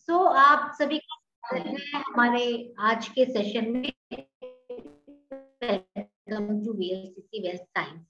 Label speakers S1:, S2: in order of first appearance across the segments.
S1: आप सभी का स्वागत है हमारे आज के सेशन में। Welcome to VLCC wealth science.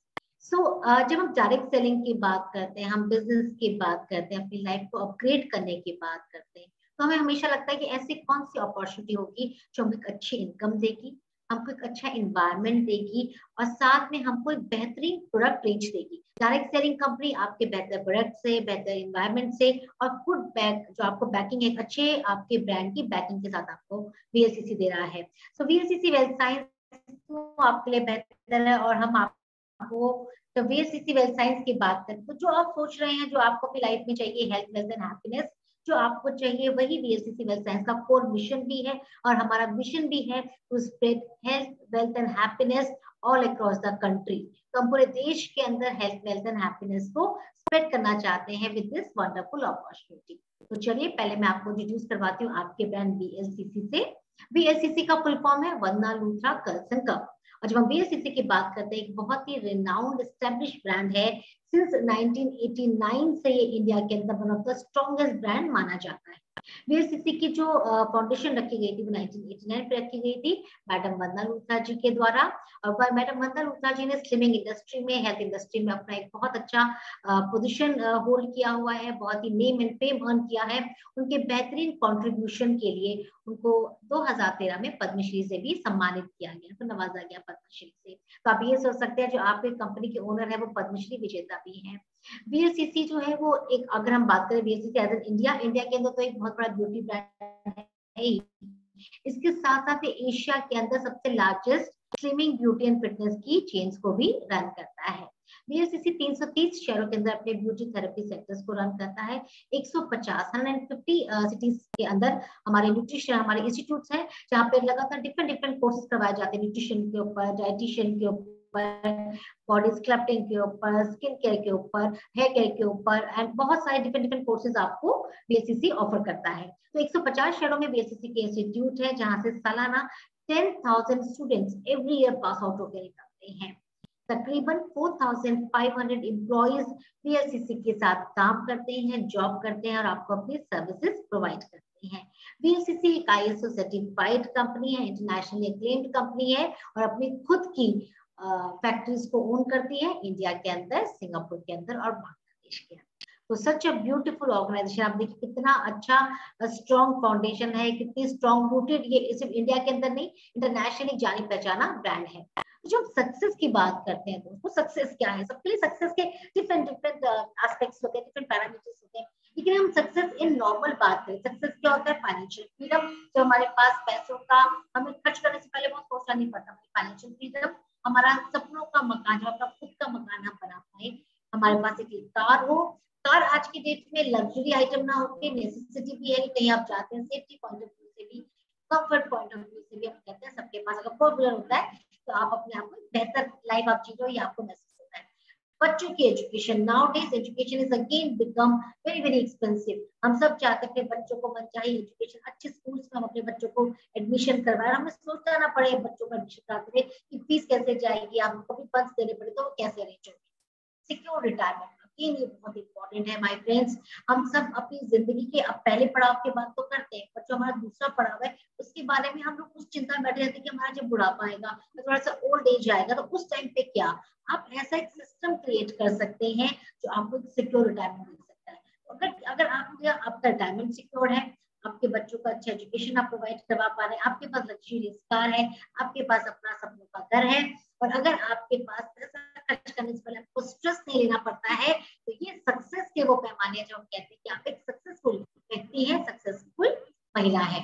S1: जब हम डायरेक्ट सेलिंग की बात करते हैं, हम बिजनेस की बात करते हैं, अपनी लाइफ को अपग्रेड करने की बात करते हैं, तो हमें हमेशा लगता है कि ऐसी कौन सी अपॉर्चुनिटी होगी जो हमें एक अच्छी इनकम देगी, हमको एक अच्छा इन्वायरमेंट देगी और साथ में हमको एक बेहतरीन प्रोडक्ट रेंज देगी। डायरेक्ट सेलिंग कंपनी आपके बेहतर प्रोडक्ट से, बेहतर इन्वायरमेंट से और गुड बैक जो आपको बैकिंग एक अच्छे आपके ब्रांड की बैकिंग के साथ आपको वीएलसीसी दे रहा है। वीएलसीसी वेल्थ साइंस आपके लिए बेहतर है और हम आपको तो वीएलसीसी वेल्थ साइंस की बात करें तो जो आप सोच रहे हैं, जो आपको अपनी लाइफ में चाहिए, हेल्थ, वेल्थ एंड हैप्पीनेस, जो आपको चाहिए वही वीएलसीसी वेल्थ साइंस का कोर मिशन भी है और हमारा मिशन भी है to spread health, wealth and happiness all across the country. तो हम पूरे देश के अंदर हेल्थ, वेल्थ एंड हैप्पीनेस को स्प्रेड करना चाहते हैं विद दिस वंडरफुल अपॉर्चुनिटी। तो चलिए पहले मैं आपको इंट्रोड्यूस करवाती हूँ आपके ब्रांड वीएलसीसी से। वीएलसीसी का फुल फॉर्म है वंदना लूथरा कर्सन कप। और जब हम वीएलसीसी की बात करते हैं, एक बहुत ही रिनाउंड एस्टेब्लिश ब्रांड है। सिंस 1989 से ये इंडिया के अंदर one of the strongest brand माना जाता है। वीएलसीसी की जो फाउंडेशन रखी गई थी वो 1989 पे रखी गई थी मैडम वंदना लूथरा जी के द्वारा। और मैडम वंदना लूथरा जी ने स्लिमिंग इंडस्ट्री में, हेल्थ इंडस्ट्री में अपना एक बहुत अच्छा पोजीशन होल्ड किया हुआ है, बहुत ही नेम एंड फेम अर्न किया है। उनके बेहतरीन कंट्रीब्यूशन के लिए उनको 2013 में पद्मश्री से भी सम्मानित किया गया, तो नवाजा गया पद्मश्री से। तो आप ये सोच सकते हैं जो आपके कंपनी के ओनर है वो पद्मश्री विजेता भी है। वीएलसीसी जो है वो एक, अगर हम बात करें वीएलसीसी एज एन इंडिया के अंदर तो एक बहुत बड़ा ब्यूटी ब्रांड है। इसके साथ साथ एशिया के अंदर सबसे largest slimming, beauty and fitness की चेन्स को भी रन करता है। वीएलसीसी 330 शहरों के अंदर अपने ब्यूटी थेरेपी सेंटर्स को रन करता है। 150 सिटीज के अंदर हमारे न्यूट्रिशन, हमारे इंस्टीट्यूट्स हैं जहाँ पे लगातार डिफरेंट कोर्सेज करवाए जाते हैं, न्यूट्रिशन के ऊपर, डाइटिशियन के ऊपर, बॉडी स्कल्पटिंग के ऊपर, स्किन केयर के ऊपर, हेयर केयर के ऊपर एंड बहुत सारे डिफरेंट कोर्सेज आपको वीएलसीसी ऑफर करता है। तो 150 शहरों में वीएलसीसी के इंस्टीट्यूट है जहाँ से सालाना 10,000 students every year pass out होकर निकलते हैं। तकरीबन 4,500 एम्प्लॉइज वीएलसीसी के साथ काम करते हैं, जॉब करते हैं और आपको अपनी सर्विसेज प्रोवाइड करते हैं। वीएलसीसी एक आईएसओ सर्टिफाइड कंपनी है, इंटरनेशनली एक्लेम्ड कंपनी है और अपनी खुद की फैक्ट्रीज को ओन करती है इंडिया के अंदर, सिंगापुर के अंदर और बांग्लादेश के अंदर। तो सच अ ब्यूटीफुल ऑर्गेनाइजेशन। आप देखिए कितना अच्छा स्ट्रॉन्ग फाउंडेशन है, कितनी स्ट्रॉन्ग रूटेड, ये सिर्फ इंडिया के अंदर नहीं, इंटरनेशनली जानी पहचाना ब्रांड है। जो हम सक्सेस की बात करते हैं दोस्तों, सक्सेस क्या है? सबके लिए सक्सेस के डिफरेंट एस्पेक्ट्स होते हैं, डिफरेंट पैरामीटर्स होते हैं, लेकिन हम सक्सेस इन नॉर्मल बात करें, सक्सेस क्या होता है? फाइनेंशियल फ्रीडम, जो हमारे पास पैसों का हमें खर्च करने से पहले बहुत सोचना नहीं पड़ता। फाइनेंशियल फ्रीडम, हमारा सपनों का मकान, जो अपना खुद का मकान हम बना पाए, हमारे पास एक कार हो। कार आज की डेट में लग्जरी आइटम ना होके नेसेसिटी भी है कि कहीं आप जाते हैं, सेफ्टी पॉइंट ऑफ व्यू से भी, कंफर्ट पॉइंट ऑफ व्यू से भी हम कहते हैं सबके पास अगर फोर व्हीलर होता है तो आप अपने आप को बेहतर लाइफ आप जी रहे हो, ये आपको महसूस होता है। बच्चों की education, now days education is again become very expensive. हम सब चाहते हैं अपने बच्चों को मनचाही एजुकेशन, अच्छे स्कूल्स में हम अपने बच्चों को एडमिशन करवाए, हमें सोचना ना पड़े बच्चों को एडमिशन कराते हुए कि फीस कैसे जाएगी, आपको भी फंड्स देने पड़े तो वो कैसे अरेंज होगी। सिक्योर रिटायरमेंट, ये बहुत इंपॉर्टेंट है माय फ्रेंड्स। हम सब अपनी जिंदगी के अब पहले पड़ाव की बात तो करते हैं, पर जो हमारा दूसरा पड़ाव है उसके बारे में हम लोग उस चिंता में बैठे रहते हैं कि हमारा जब बुढ़ापा आएगा, थोड़ा सा ओल्ड एज आएगा, तो उस टाइम पे क्या आप ऐसा एक सिस्टम क्रिएट कर सकते हैं जो आपको सिक्योर रिटायरमेंट दे सकता है। अगर अगर आपका रिटायरमेंट सिक्योर है, आपके बच्चों का अच्छा एजुकेशन आप प्रोवाइड करवा पा रहे हैं, आपके पास लग्जरियस कार है, आपके पास अपना सपनों का घर है, और अगर आपके पास पैसा खर्च करने से पहले आपको स्ट्रेस नहीं लेना पड़ता है, तो ये सक्सेस के वो पैमाने जो हम कहते हैं कि आप एक सक्सेसफुल व्यक्ति है, सक्सेसफुल महिला है।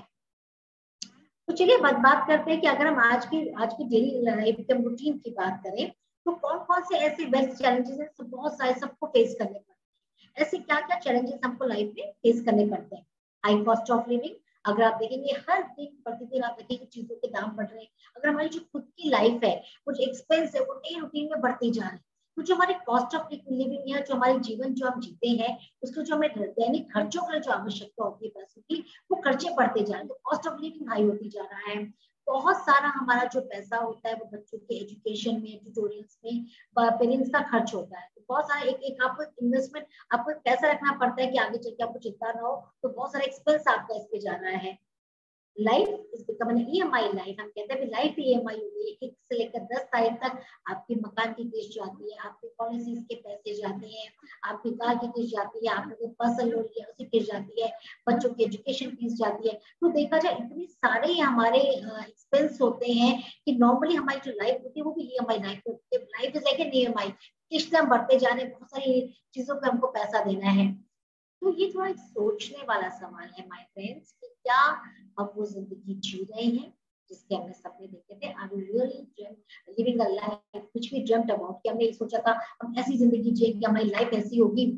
S1: तो चलिए बात करते हैं कि अगर हम आज की डेली लाइफ के रूटीन की बात करें तो कौन कौन से ऐसे बेस्ट चैलेंजेस हैं, बहुत सारे सबको फेस करने पड़ते हैं। ऐसे क्या क्या चैलेंजेस हमको लाइफ में फेस करने पड़ते हैं? हाई कॉस्ट ऑफ लिविंग, अगर आप देखेंगे हर दिन प्रतिदिन आप देखेंगे चीजों के दाम बढ़ रहे हैं। अगर हमारी जो खुद की लाइफ है, कुछ एक्सपेंस है, वो नई रूटीन में बढ़ती जा रही है, तो जो हमारी कॉस्ट ऑफ लिविंग है, जो हमारे जीवन जो हम जीते हैं, उसको जो हमें दैनिक खर्चों के लिए जो आवश्यकता होती है पैसों की, वो खर्चे बढ़ते जा रहे हैं, तो कॉस्ट ऑफ लिविंग हाई होती जा रहा है। बहुत सारा हमारा जो पैसा होता है वो बच्चों के एजुकेशन में, ट्यूटोरियल्स में, पेरेंट्स का खर्च होता है। तो बहुत सारा एक एक आपको इन्वेस्टमेंट, आपको पैसा रखना पड़ता है कि आगे चल के आपको चिंता ना हो, तो बहुत सारा एक्सपेंस आपका इस पे जा रहा है। Life is become an EMI life, हम कहते हैं लाइफ ईएमआई हो गई, 1 से लेकर 10 तारीख तक आपके मकान की किस्त जाती है, आपके पॉलिसीज के पैसे जाते हैं, आपकी कार की किस्त जाती है, आपने कोई पर्सनल लोन लिया उसकी किस्त जाती है, बच्चों की एजुकेशन फीस जाती है। तो देखा जाए इतने सारे हमारे एक्सपेंस होते हैं कि नॉर्मली हमारी जो लाइफ होती है वो भी ईएमआई लाइफ होती है। Life is like an EMI, किस्त हम बढ़ते जा रहे हैं, बहुत सारी चीजों पे हमको पैसा देना है। तो ये थोड़ा एक सोचने वाला सवाल है माय फ्रेंड्स, कि क्या हम वो जिंदगी जी रहे हैं जिसके हमने सपने देखे थे? Are we really living a life which we dreamed about? कि हमने ये सोचा था हम ऐसी जिंदगी जिए कि हमारी लाइफ ऐसी होगी।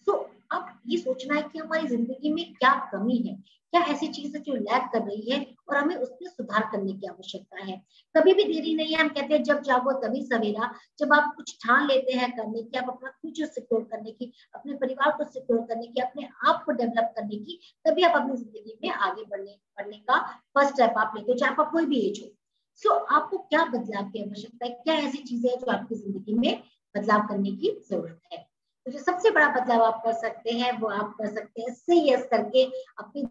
S1: सो अब ये सोचना है कि हमारी जिंदगी में क्या कमी है, क्या ऐसी चीज है जो लैक कर रही है और हमें उसमें सुधार करने की आवश्यकता है। कभी भी देरी नहीं है, हम कहते हैं जब जागो तभी सवेरा। जब आप कुछ ठान लेते हैं करने की, आप अपना फ्यूचर सिक्योर करने की, अपने परिवार को सिक्योर करने की, अपने आप को डेवलप करने की, तभी आप अपनी जिंदगी में आगे बढ़ने का फर्स्ट स्टेप आप लेते हो, चाहे आप कोई भी एज हो। सो आपको क्या बदलाव की आवश्यकता है, क्या ऐसी चीजें हैं जो आपकी जिंदगी में बदलाव करने की जरूरत है? तो जो सबसे बड़ा बदलाव आप कर सकते हैं वो आप कर सकते हैं से यस करके अपनी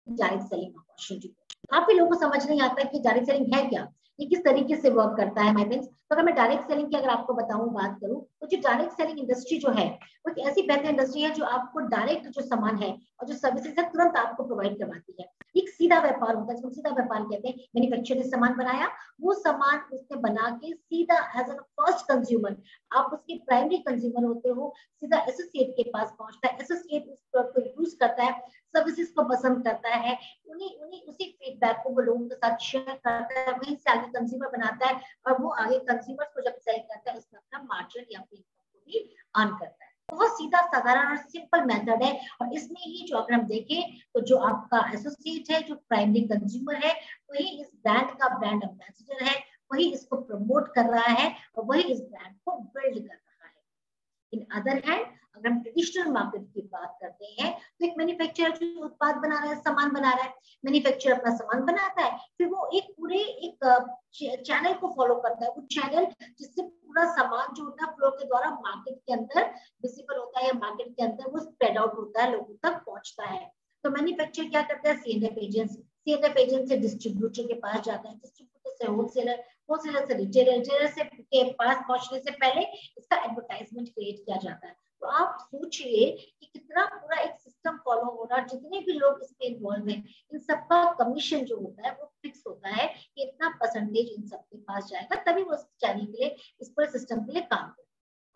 S1: डायरेक्ट सेलिंग अपॉर्चुनिटी। काफी लोगों को समझ नहीं आता कि डायरेक्ट सेलिंग है क्या, ये किस तरीके से वर्क करता है माय फ्रेंड्स। तो अगर मैं डायरेक्ट सेलिंग की अगर आपको बताऊं, बात करूं, तो जो डायरेक्ट सेलिंग इंडस्ट्री जो है वो एक ऐसी बेहतर इंडस्ट्री है जो आपको डायरेक्ट जो सामान है और जो सर्विसेज है तुरंत आपको प्रोवाइड करवाती है। एक सीधा व्यापार होता है जिसको सीधा व्यापार कहते हैं। मैन्युफैक्चरर ने सामान बनाया, वो सामान उसने बना के सीधा एज अ फर्स्ट कंज्यूमर, आप उसके प्राइमरी कंज्यूमर होते हो, सीधा एसोसिएट के पास पहुंचता है। एसोसिएट उस प्रोडक्ट को यूज करता है, सर्विसेज को पसंद करता है, उन्हीं उन्हीं उसी फीडबैक को वो लोगों के साथ शेयर करता है, वहीं से आगे कंज्यूमर बनाता है, और वो आगे कंज्यूमर्स को जब सेल करता है उसमें अपना मार्जिन या अपनी इनकम को भी अर्न करता है। बहुत सीधा साधारण और सिंपल मेथड है। और इसमें ही जो अगर हम देखें तो जो आपका एसोसिएट है, जो प्राइमरी कंज्यूमर है, वही इस ब्रांड का ब्रांड एम्बेसडर है, वही इसको प्रमोट कर रहा है और वही इस ब्रांड को बिल्ड कर रहा है। इन अदर हैंड अगर हम ट्रेडिशनल मार्केट की बात करते हैं, तो एक मैन्युफैक्चरर जो उत्पाद बना रहा है, सामान बना रहा है, मैन्युफैक्चरर अपना सामान बनाता है, फिर वो एक पूरे एक चैनल को फॉलो करता है। वो चैनल जिससे पूरा सामान जो होता है फ्लो के द्वारा मार्केट के अंदर विजिबल होता है, या मार्केट के अंदर वो स्प्रेड आउट होता है, लोगों तक पहुंचता है। तो मैन्युफैक्चरर क्या करता है, सीएनएफ एजेंसी, सीएनएफ एजेंसी से डिस्ट्रीब्यूटर के पास जाता है, डिस्ट्रीब्यूटर से होलसेलर, होलसेलर से रिटेलर, रिटेलर से के पास पहुंचने से पहले इसका एडवर्टाइजमेंट क्रिएट किया जाता है। तो आप सोचिए कि कितना पूरा एक सिस्टम फॉलो हो रहा है। जितने भी लोग इसमें इन्वॉल्व हैं, इन सबका कमीशन जो होता है वो फिक्स होता है कि इतना परसेंटेज इन सबके पास जाएगा, तभी वो इस चैनल के लिए, इस पूरे सिस्टम के लिए काम करे।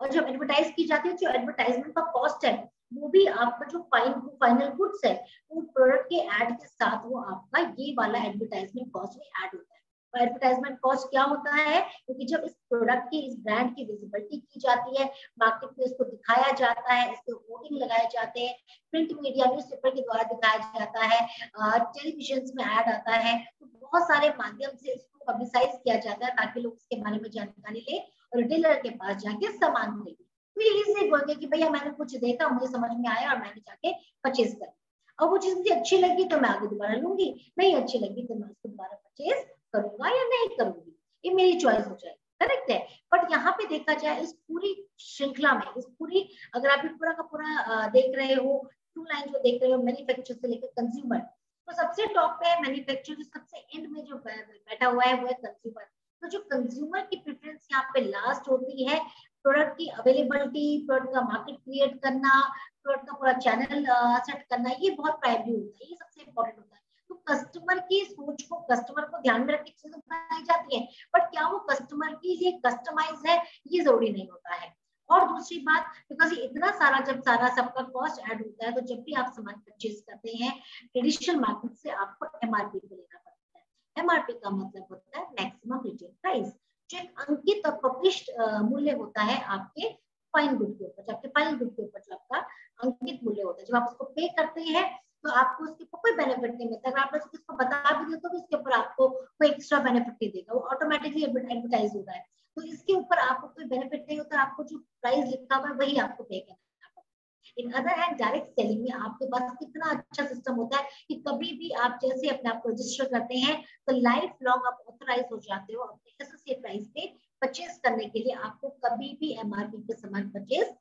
S1: और जब एडवर्टाइज की जाती है, जो एडवर्टाइजमेंट का कॉस्ट है वो भी आपका जो फाइनल गुड्स है, वो प्रोडक्ट के ऐड के साथ वो आपका ये वाला एडवर्टाइजमेंट कॉस्ट में ऐड होता है। और एडवर्टाइजमेंट कॉस्ट क्या होता है, क्योंकि जब इस प्रोडक्ट की, इस ब्रांड की विजिबिलिटी की जाती है, मार्केट में इसको दिखाया जाता है, इसके होर्डिंग लगाए जाते हैं, प्रिंट मीडिया न्यूज़पेपर के द्वारा दिखाया जाता है, टेलीविजन में ऐड आता है, तो बहुत सारे माध्यम से इसको पब्लिसाइज किया जाता है ताकि लोग इसके बारे में जानकारी ले और रिटेलर के पास जाके सामान खरीदे। तो ये इजी बोल कि भैया मैंने कुछ देखा, मुझे समझ में आया और मैंने जाके परचेज कर, और वो चीज मुझे अच्छी लगी तो मैं आगे दोबारा लूंगी, नहीं अच्छी लगी तो मैं उसको दोबारा परचेज करूंगा या नहीं करूंगी, ये मेरी चॉइस हो जाएगी। करेक्ट है। बट यहाँ पे देखा जाए इस पूरी श्रृंखला में, इस पूरी, अगर आप पूरा का पूरा देख रहे हो, टू लाइन जो देख रहे हो, मैन्युफैक्चर से लेकर कंज्यूमर, तो सबसे टॉप पे है मैन्युफैक्चर, सबसे एंड में जो बैठा हुआ है वो है कंज्यूमर। तो जो कंज्यूमर की प्रेफरेंस यहाँ पे लास्ट होती है, प्रोडक्ट की अवेलेबिलिटी, प्रोडक्ट का मार्केट क्रिएट करना, प्रोडक्ट का पूरा चैनल सेट करना, ये बहुत प्राइमरी होता है, ये सबसे इंपॉर्टेंट होता है। तो कस्टमर की सोच को, कस्टमर को ध्यान में रख के चीजें बनाई जाती है, बट क्या वो कस्टमर की ये कस्टमाइज है, ये जरूरी नहीं होता है। और दूसरी बात, बिकॉज ये इतना सारा, जब सारा सबका कॉस्ट ऐड होता है, तो जब भी आप सामान परचेज करते हैं ट्रेडिशनल मार्केट से, आपको एमआरपी पे लेना पड़ता है। एमआरपी का मतलब होता है मैक्सिमम रिटेल प्राइस, जो एक अंकित और पब्लिश्ड मूल्य होता है आपके फाइन गुड के ऊपर, आपके फाइनल गुड के ऊपर जो आपका अंकित मूल्य होता है। जब आप उसको पे करते हैं तो आपको उसके ऊपर कोई बेनिफिट नहीं मिलता। अगर आप उसको बता भी दे तो भी इसके ऊपर आपको कोई एक्स्ट्रा बेनिफिट नहीं देगा, वो ऑटोमेटिकली एडवर्टाइज होता है। तो इसके ऊपर आपको कोई बेनिफिट नहीं होता, आपको जो प्राइस लिखा हुआ है वही आपको पे करना पड़ता है। In other hand direct selling में आपके पास कितना अच्छा सिस्टम होता है कि कभी भी आप जैसे अपने आप को रजिस्टर करते हैं तो लाइफ लॉन्ग आप ऑथराइज हो जाते हो अपने एसोसिएट प्राइस पे परचेज करने के लिए आपको कभी भी एमआरपी पे सामान परचेज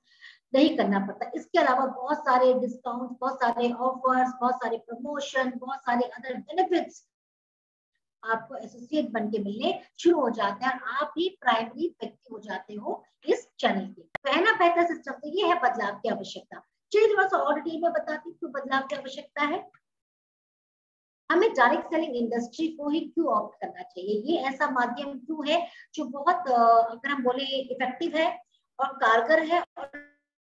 S1: नहीं करना पड़ता। इसके अलावा बहुत सारे डिस्काउंट, बहुत सारे ऑफर्स, बहुत सारे प्रमोशन, बहुत सारे अदर बेनिफिट्स आपको एसोसिएट बन के मिलने शुरू हो जाते हैं और आप ही प्राइमरी व्यक्ति हो जाते हो इस चैनल के। तो है ना बेहतर सिस्टम, तो ये है बदलाव की आवश्यकता। चलिए थोड़ा सा और डिटेल में बताती हूँ क्यों बदलाव की आवश्यकता है। हमें डायरेक्ट सेलिंग इंडस्ट्री को ही क्यों ऑप्ट करना चाहिए, ये ऐसा माध्यम क्यों है जो बहुत अगर हम बोले इफेक्टिव है और कारगर है और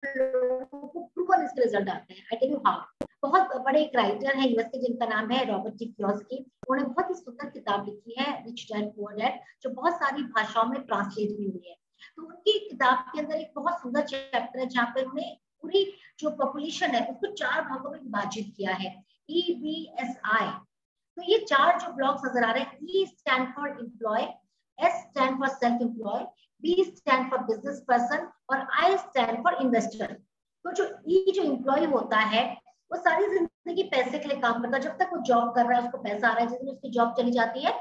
S1: लोगों को प्रूवन इसके रिजल्ट आते हैं। I tell you how. बहुत बड़े एक राइटर है यूएस के जिनका नाम है रॉबर्ट टी कियोसाकी। उन्होंने बहुत ही सुंदर किताब लिखी है रिच डैड पुअर डैड, जो बहुत सारी भाषाओं में ट्रांसलेट भी हुई है। तो उनकी किताब के अंदर एक बहुत सुंदर चैप्टर है जहाँ पे उन्होंने पूरी जो पॉपुलेशन है उसको 4 भागों में विभाजित किया है, EBSI। तो ये 4 जो ब्लॉक्स नजर आ रहे हैं, E stand for employ, S stand for self employ, B stand for business person और I स्टैंड फॉर इन्वेस्टर। तो जो E जो एम्प्लॉय होता है वो सारी जिंदगी पैसे के लिए काम करता है। जब तक वो जॉब कर रहा है उसको पैसा आ रहा है, जिस दिन उसकी जॉब चली जाती है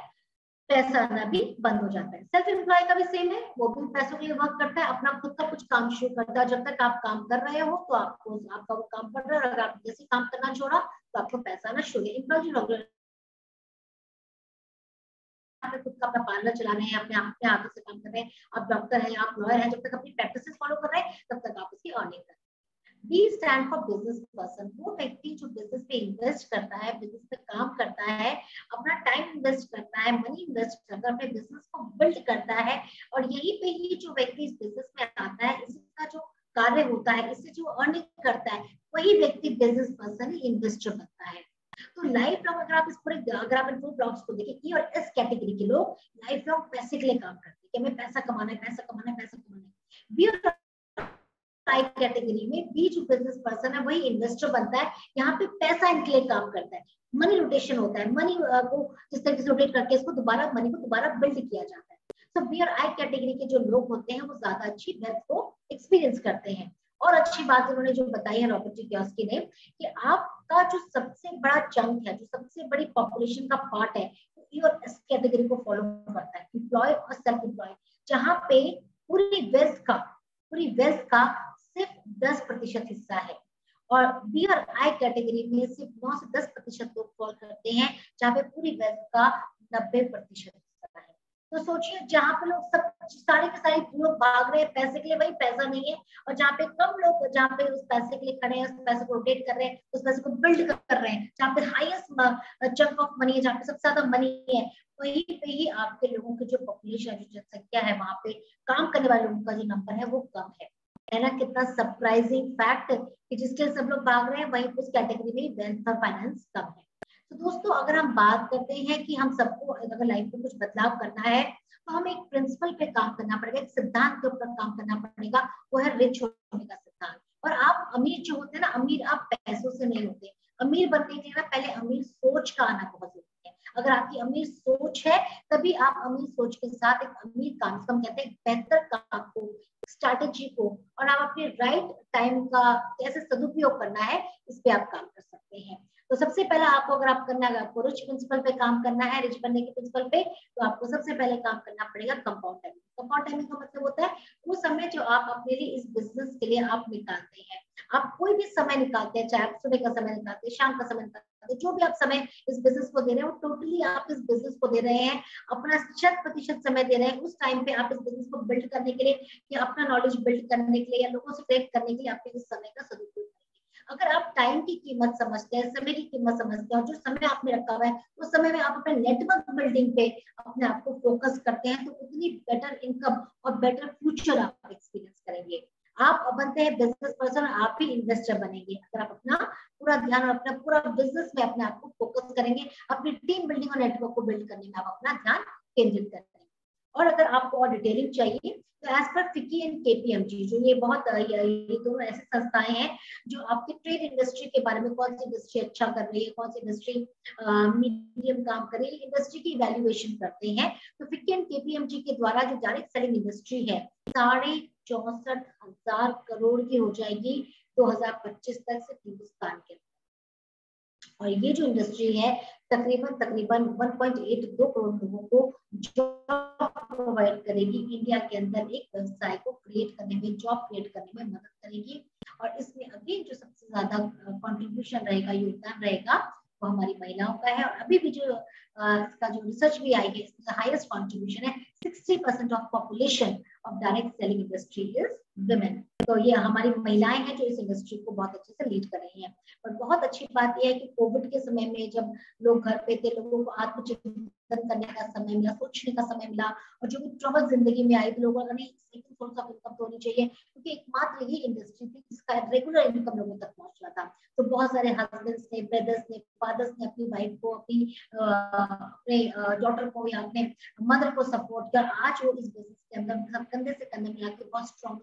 S1: पैसा आना भी बंद हो जाता है। सेल्फ एम्प्लॉय का भी सेम है, वो भी पैसों के लिए वर्क करता है, अपना खुद का कुछ काम शुरू करता है। जब तक आप काम कर रहे हो तो आपको आपका वो काम पड़ रहा है, अगर आप जैसे काम करना छोड़ा तो आपको पैसा आना शुरू है। एम्प्लॉय खुद का अपना पार्लर चलाने हैं, अपने हाथों से काम कर रहे हैं, आप डॉक्टर हैं, आप लॉयर हैं, जब तक अपनी प्रैक्टिसेस फॉलो कर रहे हैं तब तक आप उसकी अर्निंग कर रहे हैं। B stand for business person, वो व्यक्ति जो बिजनेस पे इन्वेस्ट करता है, बिजनेस पे काम करता है, अपना टाइम इन्वेस्ट करता है, मनी इन्वेस्ट करता है, अपने बिजनेस को बिल्ड करता है और यहीं पे ही जो व्यक्ति इस बिजनेस में आता है, इसका जो कार्य होता है, इससे जो अर्निंग करता है, वही व्यक्ति बिजनेस पर्सन इन्वेस्टर बनता है। तो लाइफ लॉन्ग अगर आप इस पूरे अगर आप इन ब्लॉक्स को देखें, ई और एस कैटेगरी के लोग लाइफ लॉन्ग पैसे के लिए काम करते हैं कि हमें पैसा कमाना है, पैसा कमाना है, पैसा कमाना है। बी और आई कैटेगरी में बी जो बिजनेस पर्सन है वही इन्वेस्टर बनता है, यहाँ पे पैसा इनके लिए काम करता है, मनी रोटेशन होता है, मनी को जिस तरीके से रोटेट करके इसको दोबारा मनी को दोबारा बिल्ड किया जाता है। तो बी और आई कैटेगरी के जो लोग होते हैं वो ज्यादा अच्छी वेल्थ को एक्सपीरियंस करते हैं। और अच्छी बात उन्होंने जो बताई है रॉबर्ट टी कियोसाकी ने कि आपका जो सबसे बड़ा चंक है, जो सबसे बड़ी पॉपुलेशन का पार्ट है, ई और एस कैटेगरी को फॉलो करता है, एम्प्लॉय और सेल्फ एम्प्लॉय, जहां पे पूरी वेल्थ का सिर्फ 10% हिस्सा है और बी और आई कैटेगरी में सिर्फ 9 से 10% लोग फॉल करते हैं, जहाँ पे पूरी वेल्थ का 90% हिस्सा है। तो सोचिए जहाँ पे लोग सब सारे के सारे लोग भाग रहे हैं पैसे के लिए, वही पैसा नहीं है, और जहाँ पे कम लोग जहाँ पे उस पैसे के लिए खड़े हैं, उस पैसे को रोटेट कर रहे हैं, उस पैसे को बिल्ड कर रहे हैं, जहाँ पे हाईएस्ट चंक ऑफ मनी है, जहाँ पे सबसे ज्यादा मनी है, वहीं पे ही आपके लोगों की जो पॉपुलेशन, जो जनसंख्या है, वहां पे काम करने वाले लोगों का जो नंबर है वो कम है ना। कितना सरप्राइजिंग फैक्ट कि जिसके सब लोग भाग रहे हैं वहीं उस कैटेगरी में वेल्थ और फाइनेंस कम है। तो दोस्तों अगर हम बात करते हैं कि हम सबको अगर लाइफ में कुछ बदलाव करना है तो हमें एक प्रिंसिपल पे काम करना पड़ेगा, एक सिद्धांत के ऊपर काम करना पड़ेगा, वो है रिच होने का सिद्धांत। और आप अमीर जो होते हैं ना, अमीर आप पैसों से नहीं होते, अमीर बनने के लिए ना पहले अमीर सोच का आना बहुत जरूरी है। अगर आपकी अमीर सोच है तभी आप अमीर सोच के साथ एक अमीर काम, कहते हैं बेहतर काम को, स्ट्रैटेजी को, और आप अपने राइट टाइम का कैसे सदुपयोग करना है इस पे आप काम कर सकते हैं। तो सबसे पहला आपको अगर आप करना है, आपको रिच प्रिंसिपल पे काम करना है, रिच बनने के प्रिंसिपल पे, तो आपको सबसे पहले काम करना पड़ेगा कंपाउंड टाइमिंग। कंपाउंड टाइमिंग का मतलब होता है वो समय जो आप अपने लिए इस बिजनेस के लिए आप निकालते हैं। आप कोई भी समय निकालते हैं, चाहे आप सुबह का समय निकालते हैं, शाम का समय निकालते हैं, जो भी आप समय इस बिजनेस को दे रहे हैं वो टोटली आप इस बिजनेस को दे रहे हैं, अपना 100% समय दे रहे हैं उस टाइम पे आप इस बिजनेस को बिल्ड करने के लिए, या अपना नॉलेज बिल्ड करने के लिए, या लोगों से कनेक्ट करने के लिए आपके इस समय का सदुपयोग करेंगे। अगर आप टाइम की कीमत समझते हैं, समय की कीमत समझते हैं, और जो समय आपने रखा हुआ है उस समय में आप अपने नेटवर्क बिल्डिंग पे अपने आप को फोकस करते हैं, तो उतनी बेटर इनकम और बेटर फ्यूचर आप एक्सपीरियंस करेंगे। आप बनते हैं बिजनेस पर्सन, आप ही इन्वेस्टर बनेंगे अगर आप अपना पूरा ध्यान और अपना पूरा बिजनेस में अपने आप को फोकस करेंगे, अपनी टीम बिल्डिंग और नेटवर्क को बिल्ड करने में आप अपना ध्यान केंद्रित करेंगे। और अगर आपको और डिटेलिंग चाहिए तो as per FICCI and KPMG, जो ये बहुत ये दोनों ऐसी संस्थाएं हैं जो आपके ट्रेड इंडस्ट्री के बारे में, कौन सी इंडस्ट्री अच्छा कर रही है, कौन सी इंडस्ट्री मीडियम काम कर रही है, इंडस्ट्री की इवैल्यूएशन करते हैं। तो फिक्की एंड केपीएमजी के द्वारा जो डायरेक्ट सेलिंग इंडस्ट्री है 64,500 करोड़ की हो जाएगी 2025 तक सिर्फ हिंदुस्तान के। और ये जो इंडस्ट्री है तकरीबन तकरीबन 1.82 करोड़ लोगों को जॉब प्रोवाइड करेगी। इंडिया के अंदर एक व्यवसाय को क्रिएट करने में, जॉब क्रिएट करने में मदद करेगी। और इसमें अगेन जो सबसे ज्यादा कंट्रीब्यूशन रहेगा, योगदान रहेगा, वो हमारी महिलाओं का है। और अभी भी जो इसका जो रिसर्च भी आई है, इसका हाईएस्ट कंट्रीब्यूशन है। 60% of population of direct selling industry is women. तो ये हमारी महिलाएं हैं जो इस इंडस्ट्री को बहुत अच्छे से लीड कर रही हैं। और बहुत अच्छी बात यह है कि कोविड के समय में जब लोग घर पे थे, लोगों को आत्मचिंतन करने का समय मिला, सोचने का समय मिला, और जो भी ट्रबल जिंदगी में आई तो लोगों का नहीं, सोर्स ऑफ इनकम तो होनी चाहिए, क्योंकि एकमात्र यही इंडस्ट्री थी जिसका रेगुलर इनकम लोगों तक पहुंच रहा था। तो बहुत सारे हस्बैंड्स ने, ब्रदर्स ने, फादर्स ने अपनी वाइफ को, अपने डॉटर को या अपने मदर को सपोर्ट किया। आज वो इस बिजनेस के अंदर सब कंधे से कंधे मिला के बहुत स्ट्रॉन्ग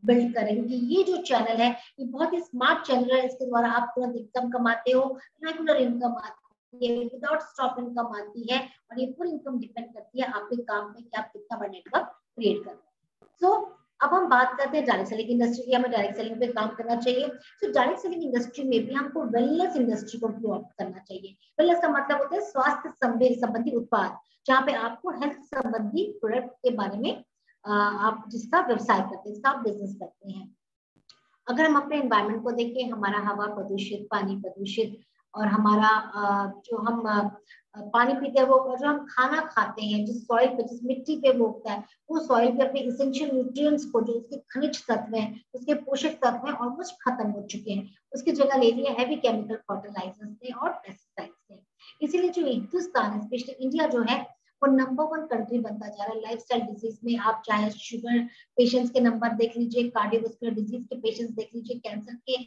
S1: बिल्ड करें, क्योंकि ये जो चैनल है ये बहुत ही स्मार्ट चैनल है। इसके द्वारा आप तुरंत इनकम कमाते हो, रेगुलर इनकम आती है, विदाउट स्टॉप इनकम आती है, और ये पूरी इनकम डिपेंड करती है आपके काम पे कि आप कितना बड़ा नेटवर्क क्रिएट कर रहे हैं। सो अब हम बात करते हैं डायरेक्ट सेलिंग इंडस्ट्री की, हमें डायरेक्ट सेलिंग पे काम करना चाहिए। तो डायरेक्ट सेलिंग इंडस्ट्री में भी हमको वेलनेस इंडस्ट्री को ऑप्ट करना चाहिए। वेलनेस का मतलब होता है स्वास्थ्य संबंधी उत्पाद, जहाँ पे आपको हेल्थ संबंधी प्रोडक्ट के बारे में आप जिसका व्यवसाय करते हैं, जिसका आप बिजनेस करते हैं। अगर हम अपने एनवायरनमेंट को देखें, हमारा हवा प्रदूषित, पानी प्रदूषित, और हमारा जो हम पानी पीते हैं, वो जो हम खाना खाते हैं, जिस सॉइल पे, जिस मिट्टी पे वो उगता है, वो सॉइल पे अपने इसेंशियल न्यूट्रिएंट्स को, जो उसके खनिज तत्व हैं, उसके पोषक तत्व हैं, ऑलमोस्ट खत्म हो चुके हैं। उसकी जगह ले लिए हैवी केमिकल फर्टिलाइजर्स ने और पेस्टिसाइड्स ने। इसीलिए जो हिंदुस्तान, स्पेशली इंडिया जो है, वो नंबर 1 कंट्री बनता जा रहा है लाइफस्टाइल डिजीज में। आप चाहे शुगर पेशेंट्स के नंबर देख लीजिए, कार्डियोवास्कुलर डिजीज के पेशेंट्स देख लीजिए, कैंसर के